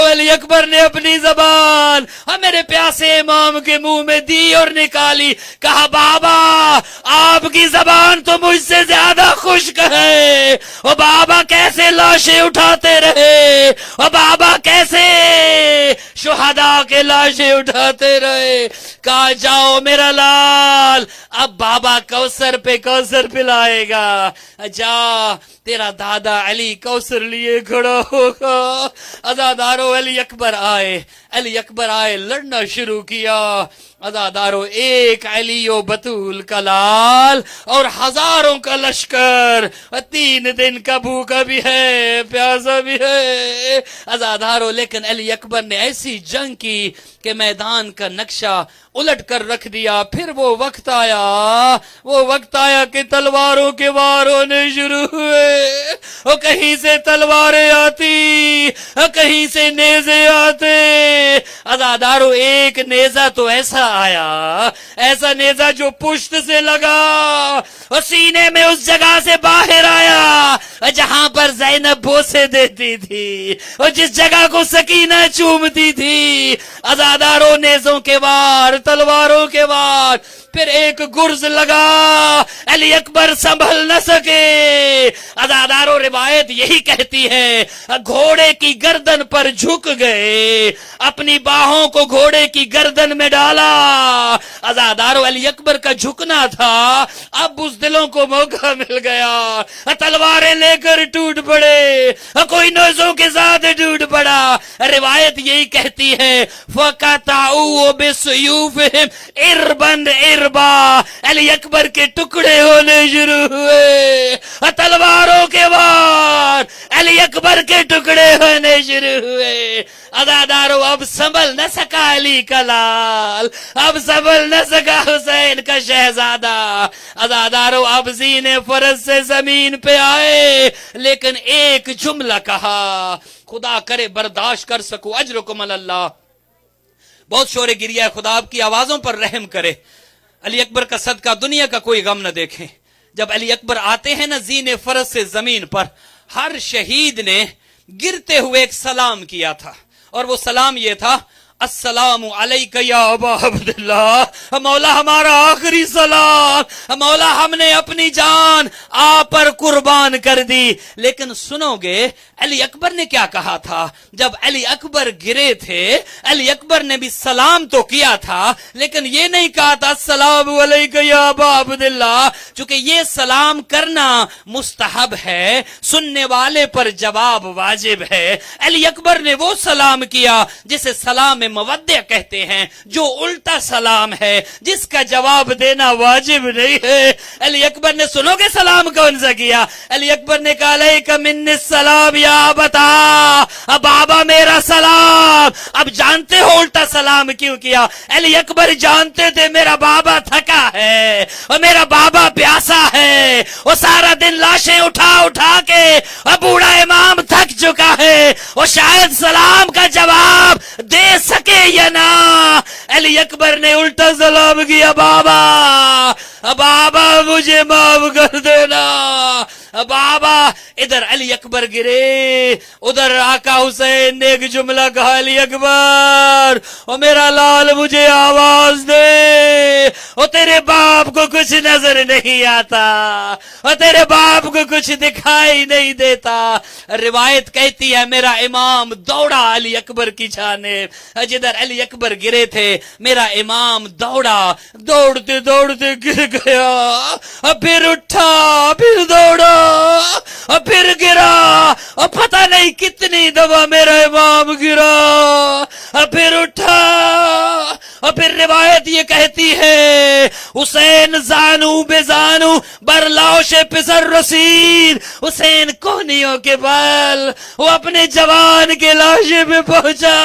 علی اکبر نے اپنی زبان میرے پیاسے امام کے منہ میں دی اور نکالی، کہا بابا آپ کی زبان تو مجھ سے زیادہ خشک ہے، اور بابا کیسے لاشیں اٹھاتے رہے، اور بابا کیسے شہداء کے لاشیں اٹھاتے رہے۔ کہا جاؤ میرا لال، اب بابا کوثر پلائے گا، جا تیرا دادا علی کوثر لیے کھڑا ہوگا۔ عزادارو علی اکبر آئے لڑنا شروع کیا۔ عزادارو ایک علی و بطول کا لال اور ہزاروں کا لشکر، 3 دن کا بھوکا بھی ہے پیاسا بھی ہے۔ عزادارو لیکن علی اکبر نے ایسی جنگ کی کہ میدان کا نقشہ الٹ کر رکھ دیا۔ پھر وہ وقت آیا کہ تلواروں کے وار ہونے شروع ہوئے، اور کہیں سے تلواریں آتی، کہیں سے نیزے آتے۔ عزادارو ایک نیزہ تو ایسا آیا، ایسا نیزہ جو پشت سے لگا اور سینے میں اس جگہ سے باہر آیا جہاں پر زینب بوسے دیتی تھی اور جس جگہ کو سکینہ چومتی تھی۔ عزادارو نیزوں کے وار، تلواروں کے وار، پھر ایک گرز لگا، علی اکبر سنبھل نہ سکے۔ عزادارو روایت یہی کہتی ہے گھوڑے کی گردن پر جھک گئے، اپنی باہوں کو گھوڑے کی گردن میں ڈالا۔ عزادارو علی اکبر کا جھکنا تھا، اب بزدلوں کو موقع مل گیا، تلواریں لے کر ٹوٹ پڑے، کوئی نیزوں کے ساتھ ٹوٹ پڑا۔ روایت یہی کہتی ہے فَقَطَعُوا بِسُيُوفِهِمْ إِرْبًا إِرْبًا، علی اکبر کے ٹکڑے ہونے شروع ہوئے، تلواروں کے وار علی اکبر کے ٹکڑے ہونے شروع ہوئے۔ عزادارو اب سنبھل نہ سکا علی کا لال، اب سنبھل نہ سکا حسین کا شہزادہ۔ عزادارو اب زین فرض سے زمین پہ آئے، لیکن ایک جملہ کہا، خدا کرے برداشت کر سکو، اجرکم اللہ۔ بہت شور گریہ ہے، خدا آپ کی آوازوں پر رحم کرے۔ علی اکبر کا صدقہ دنیا کا کوئی غم نہ دیکھیں۔ جب علی اکبر آتے ہیں نا زین فرض سے زمین پر، ہر شہید نے گرتے ہوئے ایک سلام کیا تھا، اور وہ سلام یہ تھا السلام علیک یا ابا عبداللہ، مولا ہمارا آخری سلام، مولا ہم نے اپنی جان آپ پر قربان کر دی۔ لیکن سنو گے علی اکبر نے کیا کہا تھا؟ جب علی اکبر گرے تھے، علی اکبر نے بھی سلام تو کیا تھا، لیکن یہ نہیں کہا تھا السلام علیک یا ابا عبداللہ، چونکہ یہ سلام کرنا مستحب ہے، سننے والے پر جواب واجب ہے۔ علی اکبر نے وہ سلام کیا جسے سلام سلام مودع کہتے ہیں، جو الٹا سلام ہے جس کا جواب دینا واجب نہیں ہے۔ علی اکبر نے سنو گے سلام کون سا کیا؟ علی اکبر نے کہا علیک منی السلام یا بتا، اب بابا میرا سلام۔ اب جانتے ہو الٹا سلام کیوں کیا؟ علی اکبر جانتے تھے میرا بابا تھکا ہے اور میرا بابا پیاسا ہے، وہ سارا دن لاشیں اٹھا اٹھا کے اور بوڑھا امام تھک چکا ہے، وہ شاید سلام کا جواب دے سکے یا نہ۔ علی اکبر نے الٹا سلام کیا، بابا بابا مجھے معاف کر دینا بابا۔ ادھر علی اکبر گرے، ادھر آقا حسین نے ایک جملہ کہا، علی اکبر او میرا لال مجھے آواز دے، او تیرے باپ کو کچھ نظر نہیں آتا، اور تیرے باپ کو کچھ دکھائی نہیں دیتا۔ روایت کہتی ہے میرا امام دوڑا علی اکبر کی جانب، جدھر علی اکبر گرے تھے میرا امام دوڑا، دوڑتے دوڑتے گر گیا، اور پھر اٹھا، پھر دوڑا، اور پھر گرا، اور پتہ نہیں کتنی دفعہ میرا امام گرا، اور پھر اٹھا، اور پھر روایت یہ کہتی ہے حسین زانو بے زانو بر لاش پسر رسید، حسین کونیوں کے بل وہ اپنے جوان کے لاشے پہ پہنچا،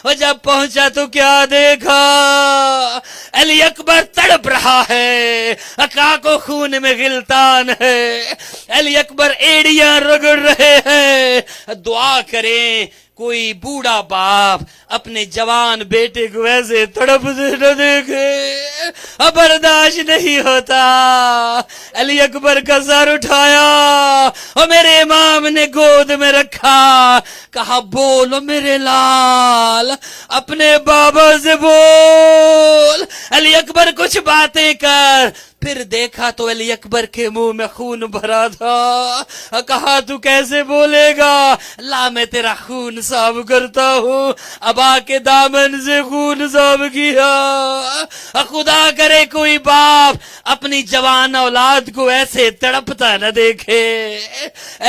اور جب پہنچا تو کیا دیکھا؟ علی اکبر تڑپ رہا ہے، کاکو خون میں غلطان ہے، علی اکبر ایڑیاں رگڑ رہے ہیں۔ دعا کریں کوئی بوڑھا باپ اپنے جوان بیٹے کو ایسے تڑپتے نہ دیکھے، اب برداشت نہیں ہوتا۔ علی اکبر کا سر اٹھایا اور میرے امام نے گود میں رکھا، کہا بولو میرے لال، اپنے بابا سے بول۔ علی اکبر کچھ باتیں کر، پھر دیکھا تو علی اکبر کے منہ میں خون بھرا تھا، کہا تو کیسے بولے گا؟ لا میں تیرا خون صاف کرتا ہوں۔ ابا کے دامن سے خون صاف کیا۔ خدا کرے کوئی باپ اپنی جوان اولاد کو ایسے تڑپتا نہ دیکھے،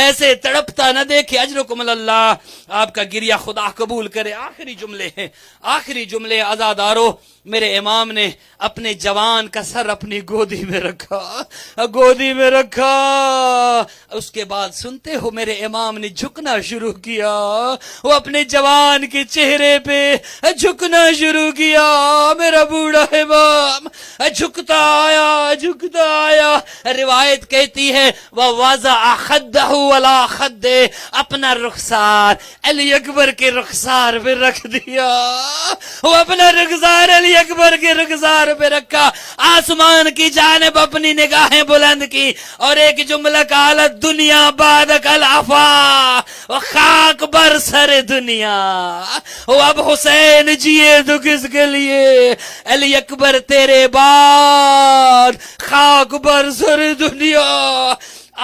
ایسے تڑپتا نہ دیکھے۔ اجرکم اللہ، آپ کا گریہ خدا قبول کرے۔ آخری جملے ہیں، آخری جملے عزادارو۔ میرے امام نے اپنے جوان کا سر اپنی گودی میں رکھا، گودی میں رکھا۔ اس کے بعد سنتے ہو میرے امام نے جھکنا شروع کیا، وہ اپنے جوان کے چہرے پہ جھکنا شروع کیا۔ میرا بوڑھا امام جھکتا آیا، جھکتا آیا۔ روایت کہتی ہے وَوَضَعَ خَدَّهُ عَلَى خَدِّهِ، اپنا رخسار علی اکبر کے رخسار پہ رکھ دیا، وہ اپنا رخسار علی اکبر کے رخسار پہ رکھا، آسمان کی جانب اپنی نگاہیں بلند کی، اور ایک جملہ کہا دنیا بعدک العفا، وہ خاک بر سر دنیا، وہ اب حسین جیے تو کس کے لیے؟ علی اکبر تیرے بعد خاک بر سر دنیا،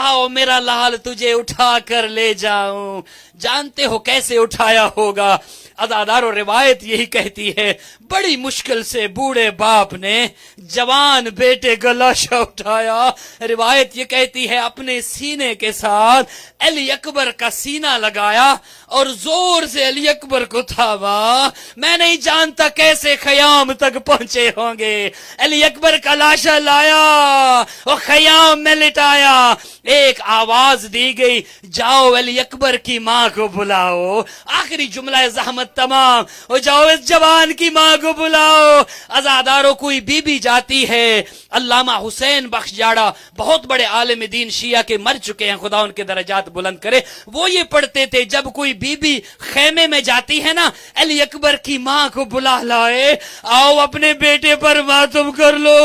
آؤ میرا لال تجھے اٹھا کر لے جاؤں۔ جانتے ہو کیسے اٹھایا ہوگا؟ عزادارو روایت یہی کہتی ہے بڑی مشکل سے بوڑھے باپ نے جوان بیٹے کا لاشا اٹھایا۔ روایت یہ کہتی ہے اپنے سینے کے ساتھ علی اکبر کا سینہ لگایا اور زور سے علی اکبر کو تھاما۔ میں نہیں جانتا کیسے خیام تک پہنچے ہوں گے۔ علی اکبر کا لاشا لایا اور خیام میں لٹایا۔ ایک آواز دی گئی جاؤ علی اکبر کی ماں کو بلاؤ۔ آخری جملہ زحمت تمام، اور جاؤ اس جوان کی ماں کو بلاؤ۔ عزادارو کوئی بی بی جاتی ہے، علامہ حسین بخش جاڑا بہت بڑے عالم دین شیعہ کے مر چکے ہیں، خدا ان کے درجات بلند کرے، وہ یہ پڑھتے تھے جب کوئی بی بی خیمے میں جاتی ہے نا، علی اکبر کی ماں کو بلا لائے، آؤ اپنے بیٹے پر ماتم کر لو،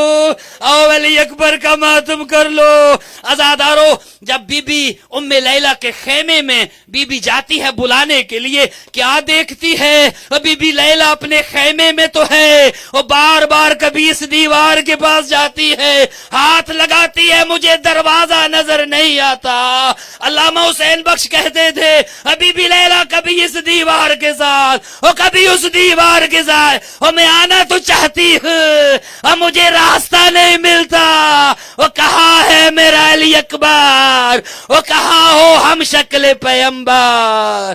آؤ علی اکبر کا ماتم کر لو۔ عزادارو جب بی بی ام لیلہ کے خیمے میں بی بی جاتی ہے بلانے کے لیے، کیا دیکھتی ہے؟ بی بی لیلہ اپنے خیمے میں تو ہے، وہ بار بار کبھی اس دیوار کے پاس جاتی ہے، ہاتھ لگاتی ہے، مجھے دروازہ نظر نہیں آتا۔ علامہ حسین بخش کہتے تھے بی بی لیلہ کبھی اس دیوار کے ساتھ اور کبھی اس دیوار کے ساتھ، اور میں آنا تو چاہتی ہوں اور مجھے راستہ نہیں ملتا۔ وہ کہاں ہے میرا علی اکبر؟ وہ کہاں ہو ہم شکل پیغمبر؟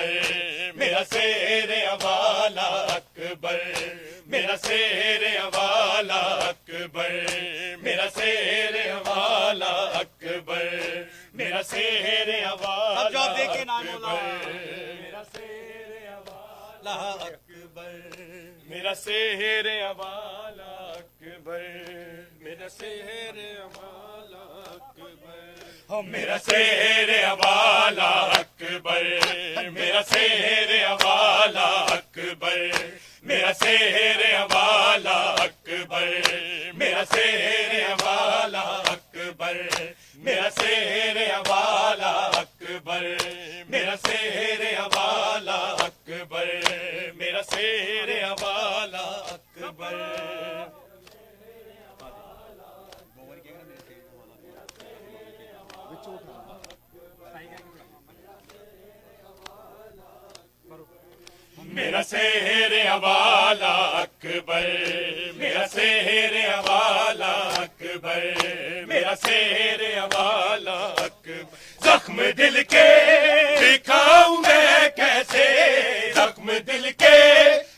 اکبر میرا شیر والا اکبر میرا شیر والا اکبر میرا شیر والا اکبر میرا شیر والا اکبر میرا شیر والا اکبر میرا شیر والا اکبر میرا شیر والا اکبر میرا شیر والا اکبر میرا شیر والا اکبر میرا شیر والا اکبر میرا شیر والا اکبر میرا شیر والا اکبر میرا شیر والا اکبر میرا شیر والا اکبر میرا شیر والا اکبر میرا شیر والا اکبر میرا شیر والا اکبر زخم دل کے دکھاؤں میں کیسے زخم دل کے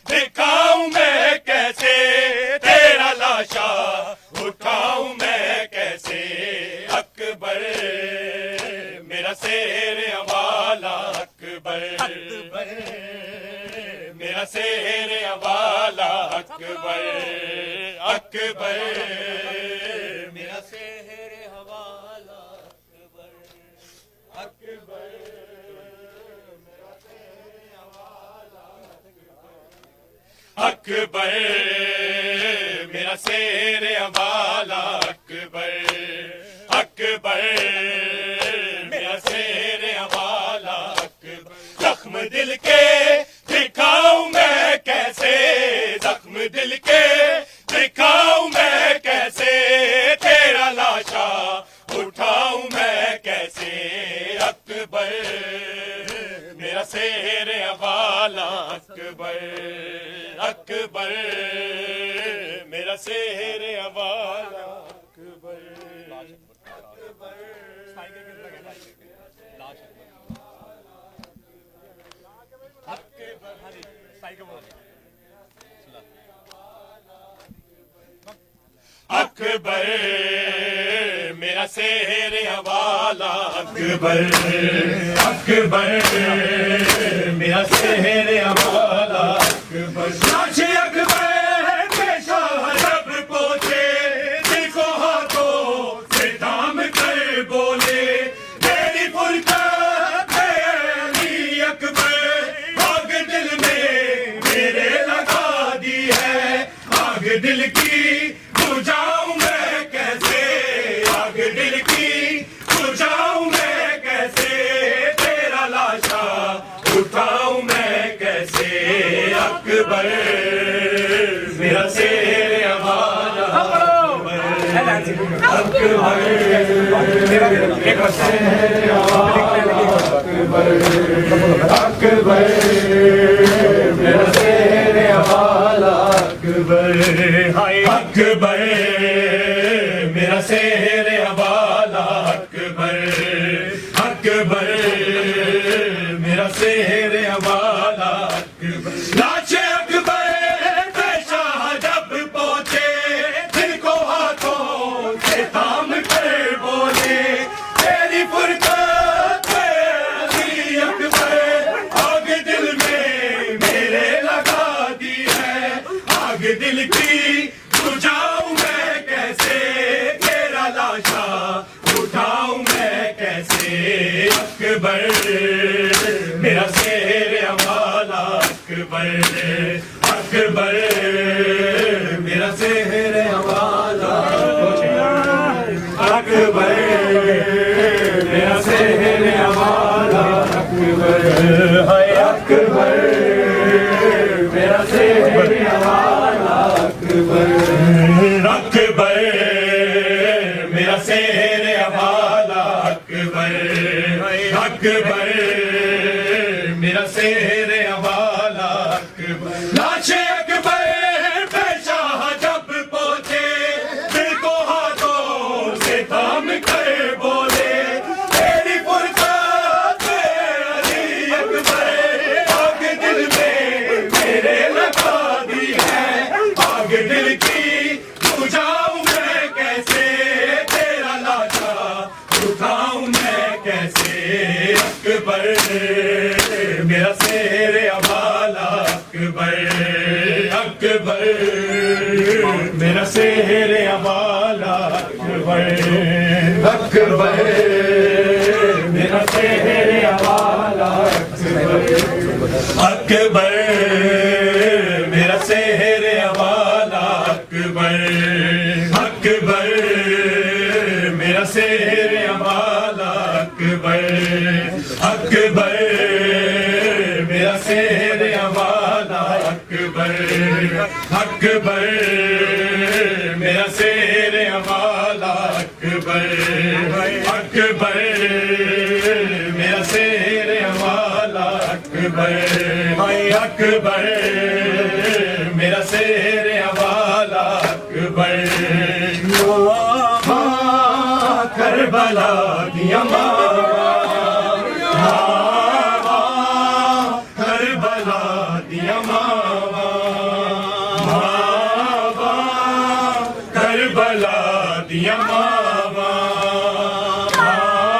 دکھاؤں میں کیسے تیرا لاشا اٹھاؤں میں کیسے اکبر میرا شیر والا اکبر میرا شیر والا اکبر اکبر میرا شیر والا اکبر اکبر میرا شیر والا اکبر میرا شیر والا اکبر اکبر میرا شیر والا اکبر زخم دل کے دکھاؤں میں کیسے زخم دل کے دکھاؤں میں کیسے تیرا لاشا اٹھاؤں میں کیسے اکبر میرا شیر والا اکبر اکبر میرا شیر والا اکبر اکبر میرا شیر والا اکبر اکبر میرا شیر والا اکبر لاش اکبر پیشہ جب پہنچے دل کو ہاتھوں سے تھام کر بولے تیری فرقت ہے علی اکبر آگ دل میں میرے لگا دی ہے آگ دل کی بجھاؤں میں کیسے آگ دل کی بجھاؤں میں کیسے تیرا لاشا اٹھاؤں میں کیسے اکبر میرا شیر والا اکبر میرا شیر والا اکبر اکبر میرا شیر والا اکبر اکبر میرا شیر والا اکبر اکبر میرا شیر والا اکبر لاش اکبر پیشہ جب پہنچے دل کو ہاتھوں سے تھام کر بولے تیری فرقت ہے علی اکبر آگ دل میں میرے لگا دی ہے آگ دل کی بجھاؤں میں کیسے تیرا لاشا اٹھاؤں میں کیسے اکبر میرا شیر والا اکبر اکبر میرا شیر والا اکبر میرا شیر والا اکبر اکبر میرا شیر والا اکبر اکبر میرا شیر والا اکبر اکبر میرا شیر والا اکبر لاش اکبر پیشہ جب پہنچے دل کو ہاتھوں سے تھام کر بولے تیری فرقت ہے علی اکبر اکبر اکبر میرا شہر والا اکبر اکبر میرا شہر والا اکبر میرا شہر والا اکبر اکبر میرا شہر والا اکبر اکبر میرا شہر والا اکبر اکبر میرا شہر والا اکبر اکبر میرا شہر والا اکبر اکبر میرا شہر والا اکبر کربلا دیا کربلا دیا کربلا دیا کربلا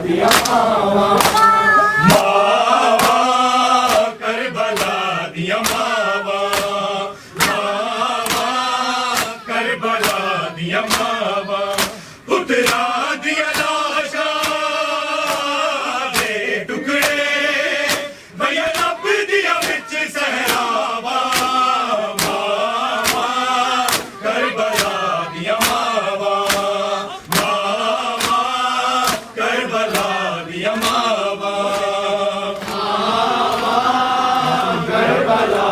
دیا کربلا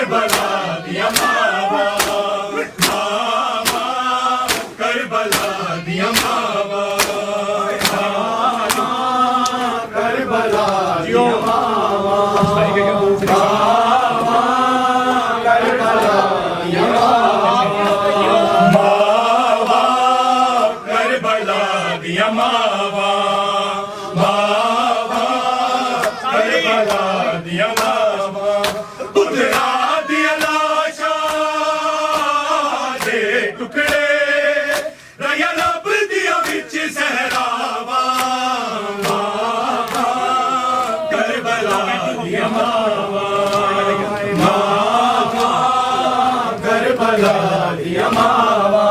کربلا دیا ماوا کربلا دیا ماوا کربلا دیا ماوا کربلا دیا ماوا پترا دیا لاشا دے ٹکڑے ریا لب دیا وچ صحراوا کربلا دیا ماوا کربلا دیا ماوا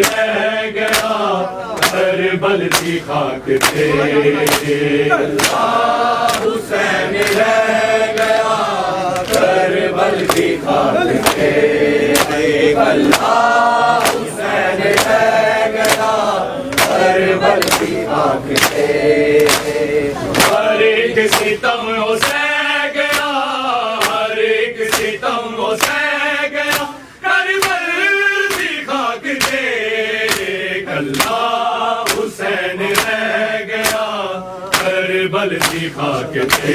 رہ گیا کربل کی خاک پہ حسین رہ گیا کربل کی خاک پہ اللہ حسین رہ گیا کربل کی خاک پہ ہر ایک ستم ہو سہ گیا ہر ایک ستم ہو سہ گیا کربل کی خاک پہ اللہ حسین رہ گیا کربل کی خاک پہ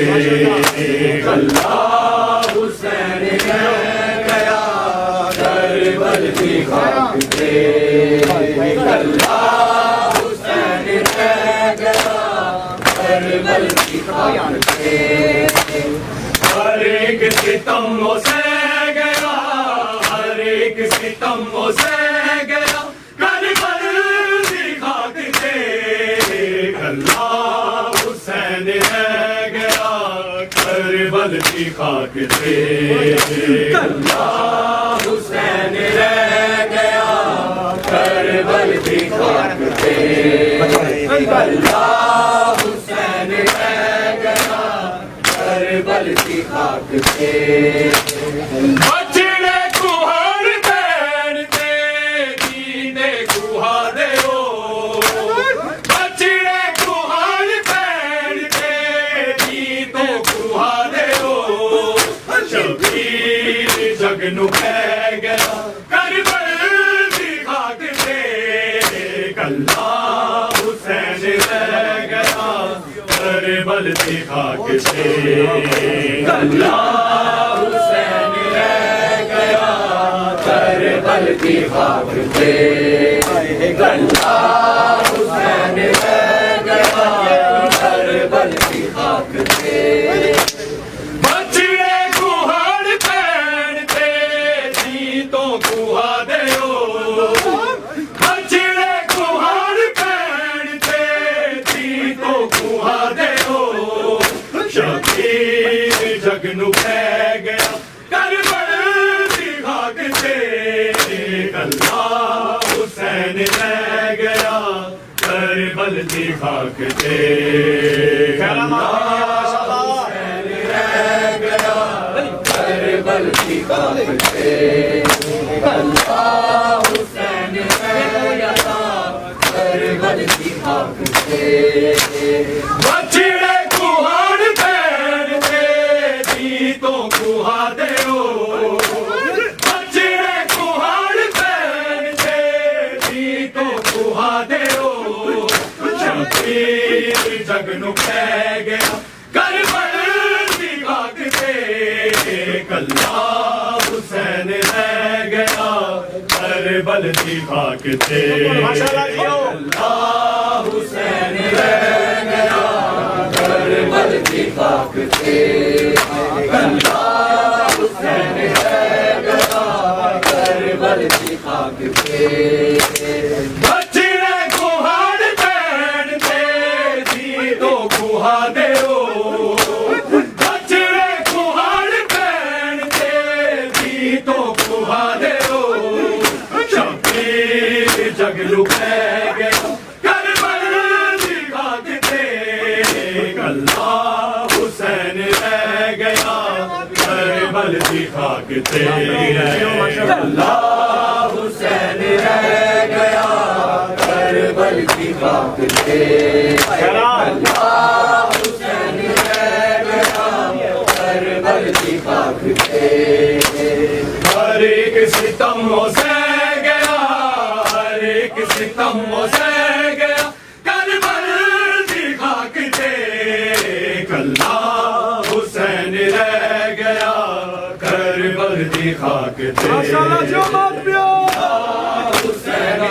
اللہ حسین رہ گیا کربل کی خاک پہ اللہ حسین رہ گیا کربل کی خاک پہ ہر ایک ستم ہو سہ گیا ہر ایک ستم ہو سہ گیا کربل کی خاک پہ اللہ حسین رہ گیا کربل کی خاک پہ اللہ حسین رہ گیا کربل کی خاک پہ اللہ حسین رہ گیا کربل کی خاک پہ بچڑے کوہر پہنتے جینے کوہا دے ہو بچڑے کوہر پہنتے جینے کوہا دے ہو شبیر جگ نو کہہ گیا کربل کی خاک پہ اللہ حسین رہ گیا کربل کی خاک پہ اللہ حسین رہ گیا کربل کی خاک پہ اللہ حسین رہ گیا کربل کی خاک پہ بچڑے کوہر پہنتے جیتوں کوہا دے ہو بچڑے کوہر پہنتے جیتوں کوہا دے ہو شبیر جگ نو کہہ گیا کربل کی خاک پہ اللہ حسین رہ گیا کربل کی خاک پہ کربل کی خاک پہ اللہ حسین رہ گیا کربل کی خاک پہ بچڑے کوہر پہنتے جیتوں کوہا دے ہو بچڑے کوہر پہنتے جیتوں کوہا دے ہو شبیر جگ نو کہہ گیا کربل کی خاک پہ اللہ حسین رہ گیا کربل کی خاک پہ اللہ حسین رہ گیا کربل کی خاک پہ اللہ حسین رہ گیا کربل کی خاک پہ بچڑے کوہر پہنتے جیتوں کوہا دے ہو بچڑے کوہر پہنتے جیتوں کوہا دے ہو شبیر جگ نو کہہ گیا کربل کی خاک پہ اللہ حسین رہ گیا کربل کی خاک پہ اللہ حسین رہ گیا کربل کی خاک پہ اللہ حسین رہ گیا کربل کی خاک پہ ہر ایک ستم ہو سہ گیا ہر ایک ستم ہو سہ گیا کربل کی خاک پہ اللہ حسین رہ گیا کربل کی خاک پہ حسین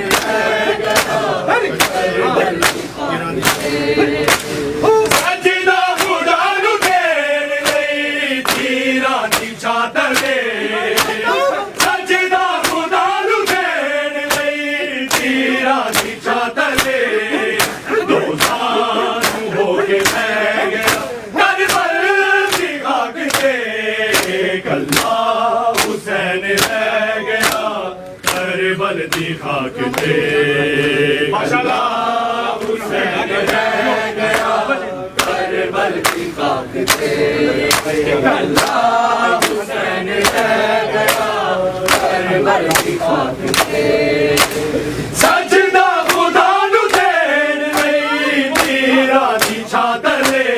رہ گیا کربل کی خاک سجدہ خدا نو دین لئی تیرا دی چار دی خاک تے ماشاءاللہ حسین رہ گیا کربل کی خاک تے اللہ حسین رہ گیا کربل کی خاک تے سجدہ خدا نو دین نہیں تیرا دی چھاتلے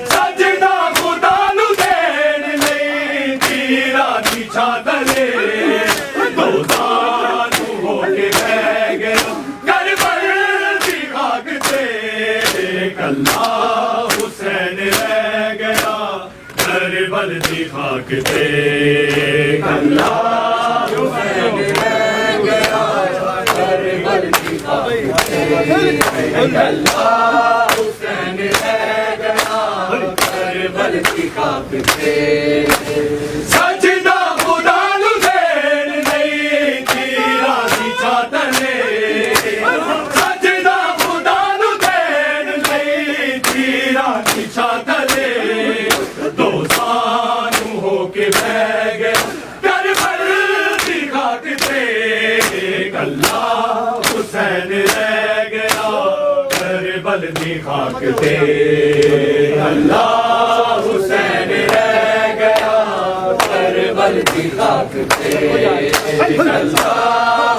سجدہ خدا نو دین نہیں تیرا دی چھاتلے دوزانو ہو کے بہ گیا کربل کی خاک تے کلا حسین رہ گیا کربل کی خاک تے کلا حسین رہ گیا کربل کی خاک تے کلا حسین رہ گیا کربل کی خاک تے سجدہ خدا نو دین نہیں تیرا دی چھاتلے سجدہ خدا نو دین نہیں تیرا دی چھاتلے دوزانو ہو کے بہ گیا کربل کی خاک تے کلا حسین رہ گیا کربل کی خاک تے کلا حسین رہ گیا کربل کی خاک تے کلا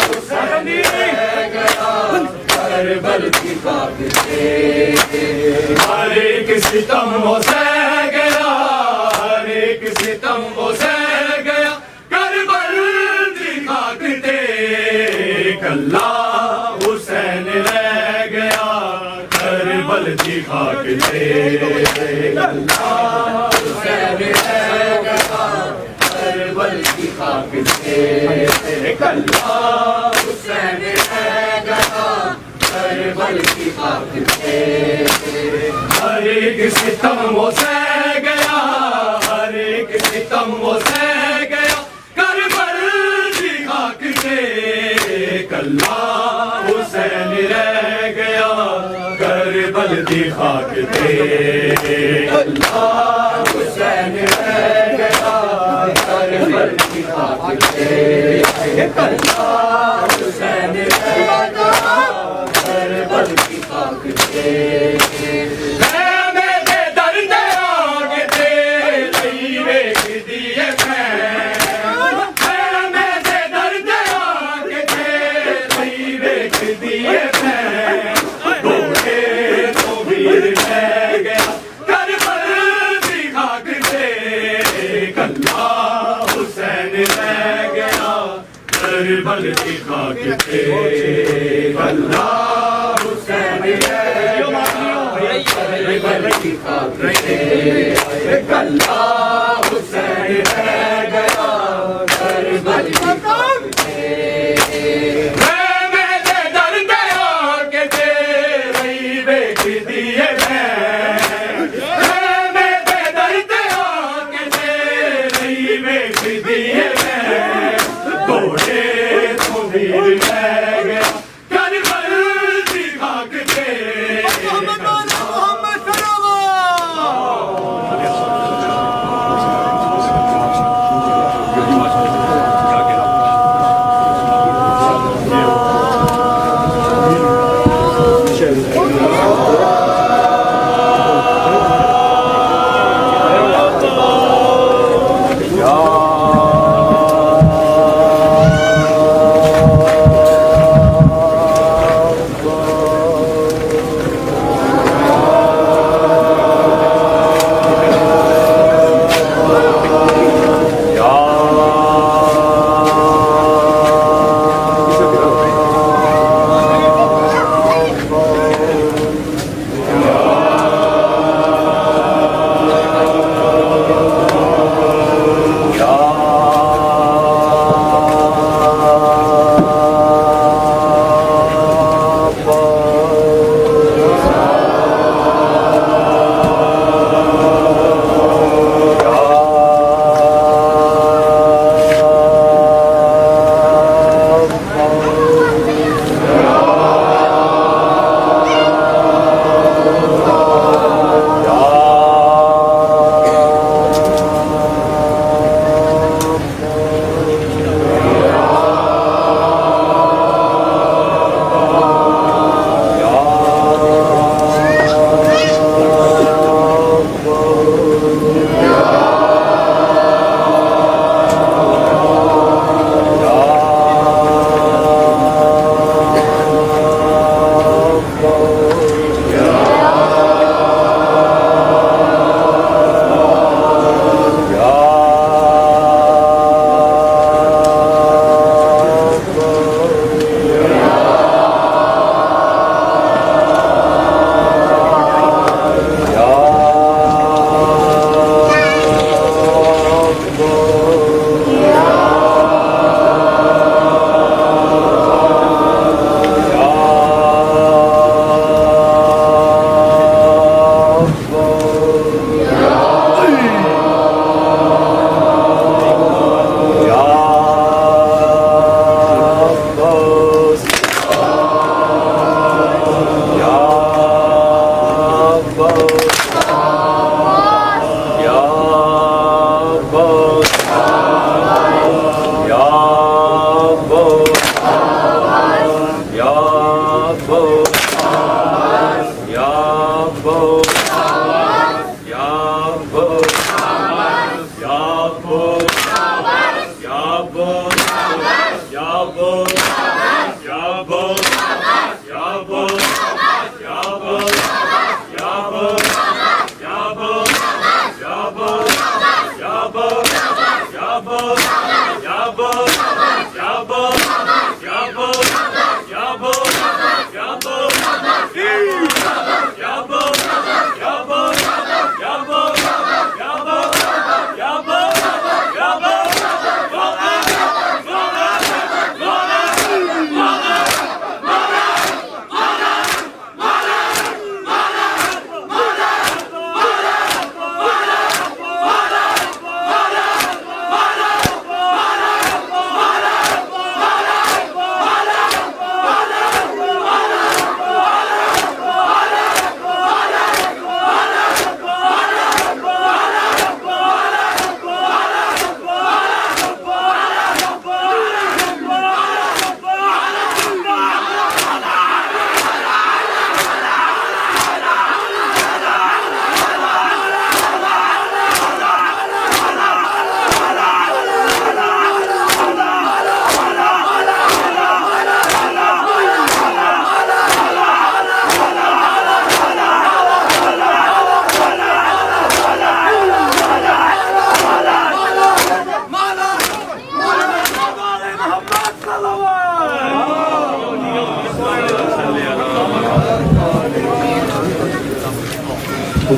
حسین رہ گیا کربل کی خاک تے ہر ایک ستم وہ سہ گیا ہر ایک ستم وہ سہ گیا کربل کی خاک تے کلا حسین رہ گیا کربل کی خاک تے کلا حسین رہ گیا کربل کی خاک تے کلا حسین رہ گیا کربل کی خاک تے ہر ایک ستم وہ سہ گیا ہر ایک ستم وہ سہ گیا کربل کی خاک تے کلا حسین رہ گیا کربل کی خاک تے کلا حسین رہ گیا کربل کی خاک تے کلا حسین رہ گیا کربل کی خاک تے میرے درد آگے تے لئی ویکھ دیے میرے درد آگے تے لئی ویکھ دیے دوڑے تو ویر رہ گیا کربل کی خاک تے کلا حسین رہ گیا کربل کی خاک تے کلا حسین رہ گیا کربل کی خاک تے کلا حسین رہ گیا کربل کی خاک تے میرے درد آگے تے لئی ویکھ دیے میرے درد آگے تے لئی ویکھ دیے دوڑے تو ویر رہ گیا کربل کی خاک تے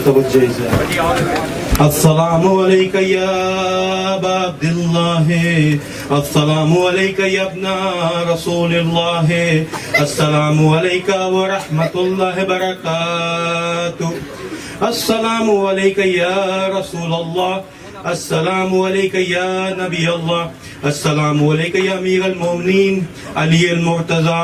توجہ سے. السلام علیکم یا ابا عبد اللہ، السلام علیکم یا ابن رسول اللہ، السلام علیکم ورحمۃ اللہ وبرکاتہ، السلام علیکم یا رسول اللہ، السلام علیکم یا نبی اللہ، السلام علیکم یا امیر المومنین علی المرتضی،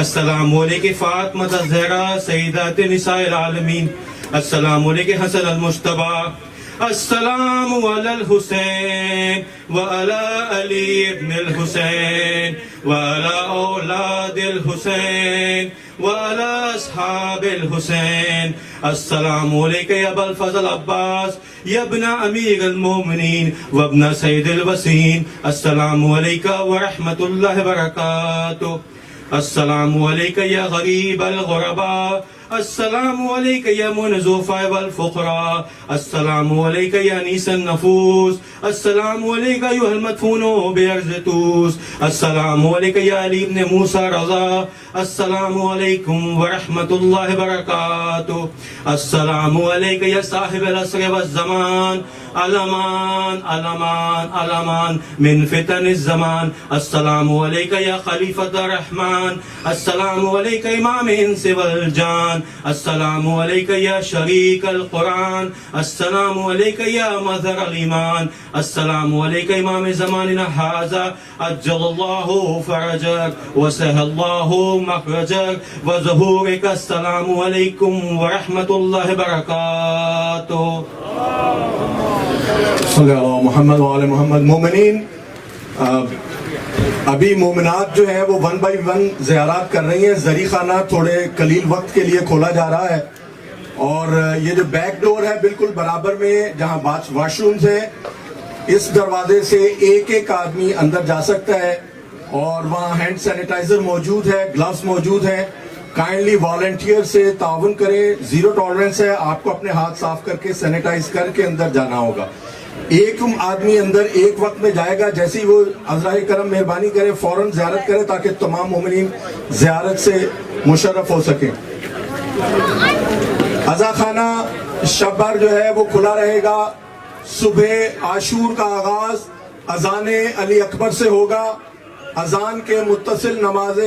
السلام علیکم فاطمہ الزہرا سیدات نساء العالمین، السلام علیکم حسن المجتبی، السلام علی الحسین وعلی علی ابن الحسین وعلی اولاد الحسین وعلی اصحاب الحسین، السلام علیکم یا ابا الفضل عباس یا ابن امیر المومنین وابن سید الوسین، السلام علیکم ورحمۃ اللہ وبرکاتہ، السلام علیکم یا غریب الغرباء، السلام علیکم یا منذ الضعفاء والفقراء، السلام علیکم یا انیس النفوس، السلام علیکم ایھا المدفون بارض طوس، السلام علیکم یا علی ابن موسیٰ رضا، السلام علیکم ورحمۃ اللہ وبرکاتہ، السلام علیکم یا صاحب العصر والزمان، الامان الامان الامان من فتن الزمان، السلام علیکم یا خلیفۃ الرحمن، السلام علیکم امام انس والجان، السلام علیکم یا شریک القرآن، السلام علیکم یا مظہر الایمان، السلام علیکم امام زماننا ھذا عجل اللہ فرجک وسهل اللہ مخرجک وظہورک، السلام علیکم ورحمۃ اللہ وبرکاتہ. صلی اللہ محمد وعلی محمد. مومنین، ابھی مومنات جو ہیں وہ 1 بائی 1 زیارات کر رہی ہیں. زری خانہ تھوڑے قلیل وقت کے لیے کھولا جا رہا ہے، اور یہ جو بیک ڈور ہے بالکل برابر میں جہاں واش رومز ہیں، اس دروازے سے ایک آدمی اندر جا سکتا ہے، اور وہاں ہینڈ سینیٹائزر موجود ہے، گلوز موجود ہیں. کائنڈلی والنٹیئر سے تعاون کریں، زیرو ٹالرنس ہے. آپ کو اپنے ہاتھ صاف کر کے سینیٹائز کر کے اندر جانا ہوگا. ایک آدمی اندر ایک وقت میں جائے گا. جیسے ہی وہ عذرائے کرم مہربانی کرے فوراً زیارت کرے تاکہ تمام مومنین زیارت سے مشرف ہو سکیں. عزا خانہ شبر جو ہے وہ کھلا رہے گا. صبح عاشور کا آغاز اذان علی اکبر سے ہوگا. اذان کے متصل نماز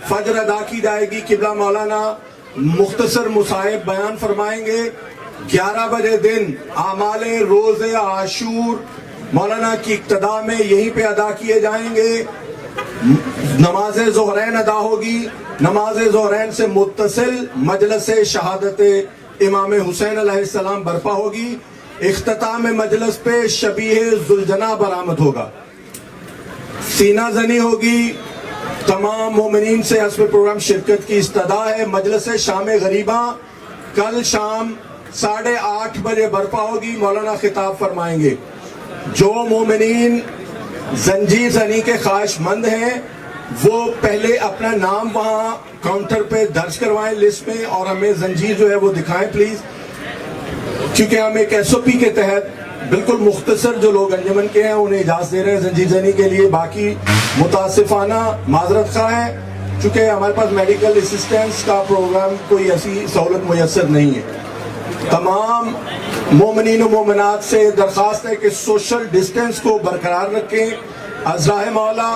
فجر ادا کی جائے گی. قبلہ مولانا مختصر مصائب بیان فرمائیں گے. 11 بجے دن اعمال روز عاشور مولانا کی اقتداء میں یہیں پہ ادا کیے جائیں گے. نماز ظہرین ادا ہوگی. نماز ظہرین سے متصل مجلس شہادت امام حسین علیہ السلام برپا ہوگی. اختتام مجلس پہ شبیہ ذوالجناح برآمد ہوگا. سینہ زنی ہوگی. تمام مومنین سے حسب پروگرام شرکت کی استدعا ہے. مجلس شام غریبہ کل شام 8:30 بجے برپا ہوگی. مولانا خطاب فرمائیں گے. جو مومنین زنجیر زنی کے خواہش مند ہیں وہ پہلے اپنا نام وہاں کاؤنٹر پہ درج کروائیں لسٹ میں، اور ہمیں زنجیر جو ہے وہ دکھائیں پلیز، کیونکہ ہم ایک SOP کے تحت بالکل مختصر جو لوگ انجمن کے ہیں انہیں اجازت دے رہے ہیں زنجیر زنی کے لیے. باقی متاسفانہ معذرت خواہ ہے چونکہ ہمارے پاس میڈیکل اسسٹنس کا پروگرام کوئی ایسی سہولت میسر نہیں ہے. تمام مومنین و مومنات سے درخواست ہے کہ سوشل ڈسٹنس کو برقرار رکھیں. عذرائے مولا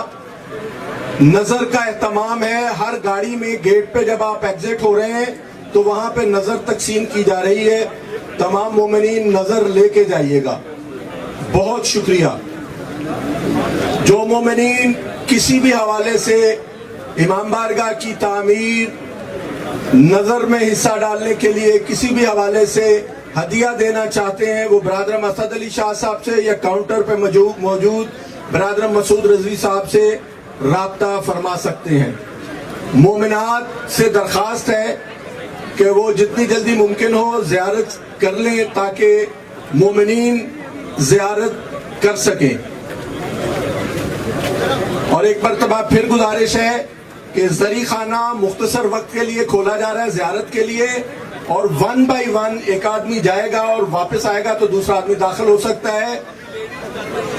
نظر کا اہتمام ہے. ہر گاڑی میں گیٹ پہ جب آپ ایگزٹ ہو رہے ہیں تو وہاں پہ نظر تقسیم کی جا رہی ہے. تمام مومنین نظر لے کے جائیے گا. بہت شکریہ. جو مومنین کسی بھی حوالے سے امام بارگاہ کی تعمیر نظر میں حصہ ڈالنے کے لیے کسی بھی حوالے سے ہدیہ دینا چاہتے ہیں وہ برادر اسد علی شاہ صاحب سے یا کاؤنٹر پہ موجود برادر مسعود رضوی صاحب سے رابطہ فرما سکتے ہیں. مومنات سے درخواست ہے کہ وہ جتنی جلدی ممکن ہو زیارت کر لیں تاکہ مومنین زیارت کر سکیں. اور ایک مرتبہ پھر گزارش ہے کہ زری خانہ مختصر وقت کے لیے کھولا جا رہا ہے زیارت کے لیے، اور 1 بائی 1 ایک آدمی جائے گا اور واپس آئے گا تو دوسرا آدمی داخل ہو سکتا ہے.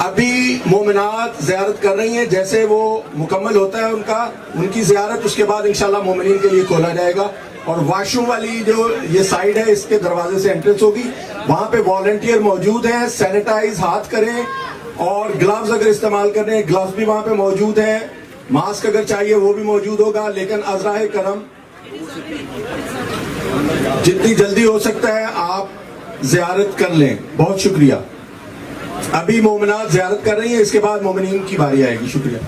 ابھی مومنات زیارت کر رہی ہیں. جیسے وہ مکمل ہوتا ہے ان کی زیارت اس کے بعد انشاءاللہ مومنین کے لیے کھولا جائے گا. اور واش روم والی جو یہ سائڈ ہے اس کے دروازے سے انٹرنس ہوگی. وہاں پہ والنٹیئر موجود ہیں, سینیٹائز ہاتھ کریں, اور گلوز اگر استعمال کر رہے ہیں گلوز بھی وہاں پہ موجود ہیں, ماسک اگر چاہیے وہ بھی موجود ہوگا. لیکن ازراہ کرم جتنی جلدی ہو سکتا ہے آپ زیارت کر لیں. بہت شکریہ. ابھی مومنات زیارت کر رہی ہیں, اس کے بعد مومنین کی باری آئے گی. شکریہ.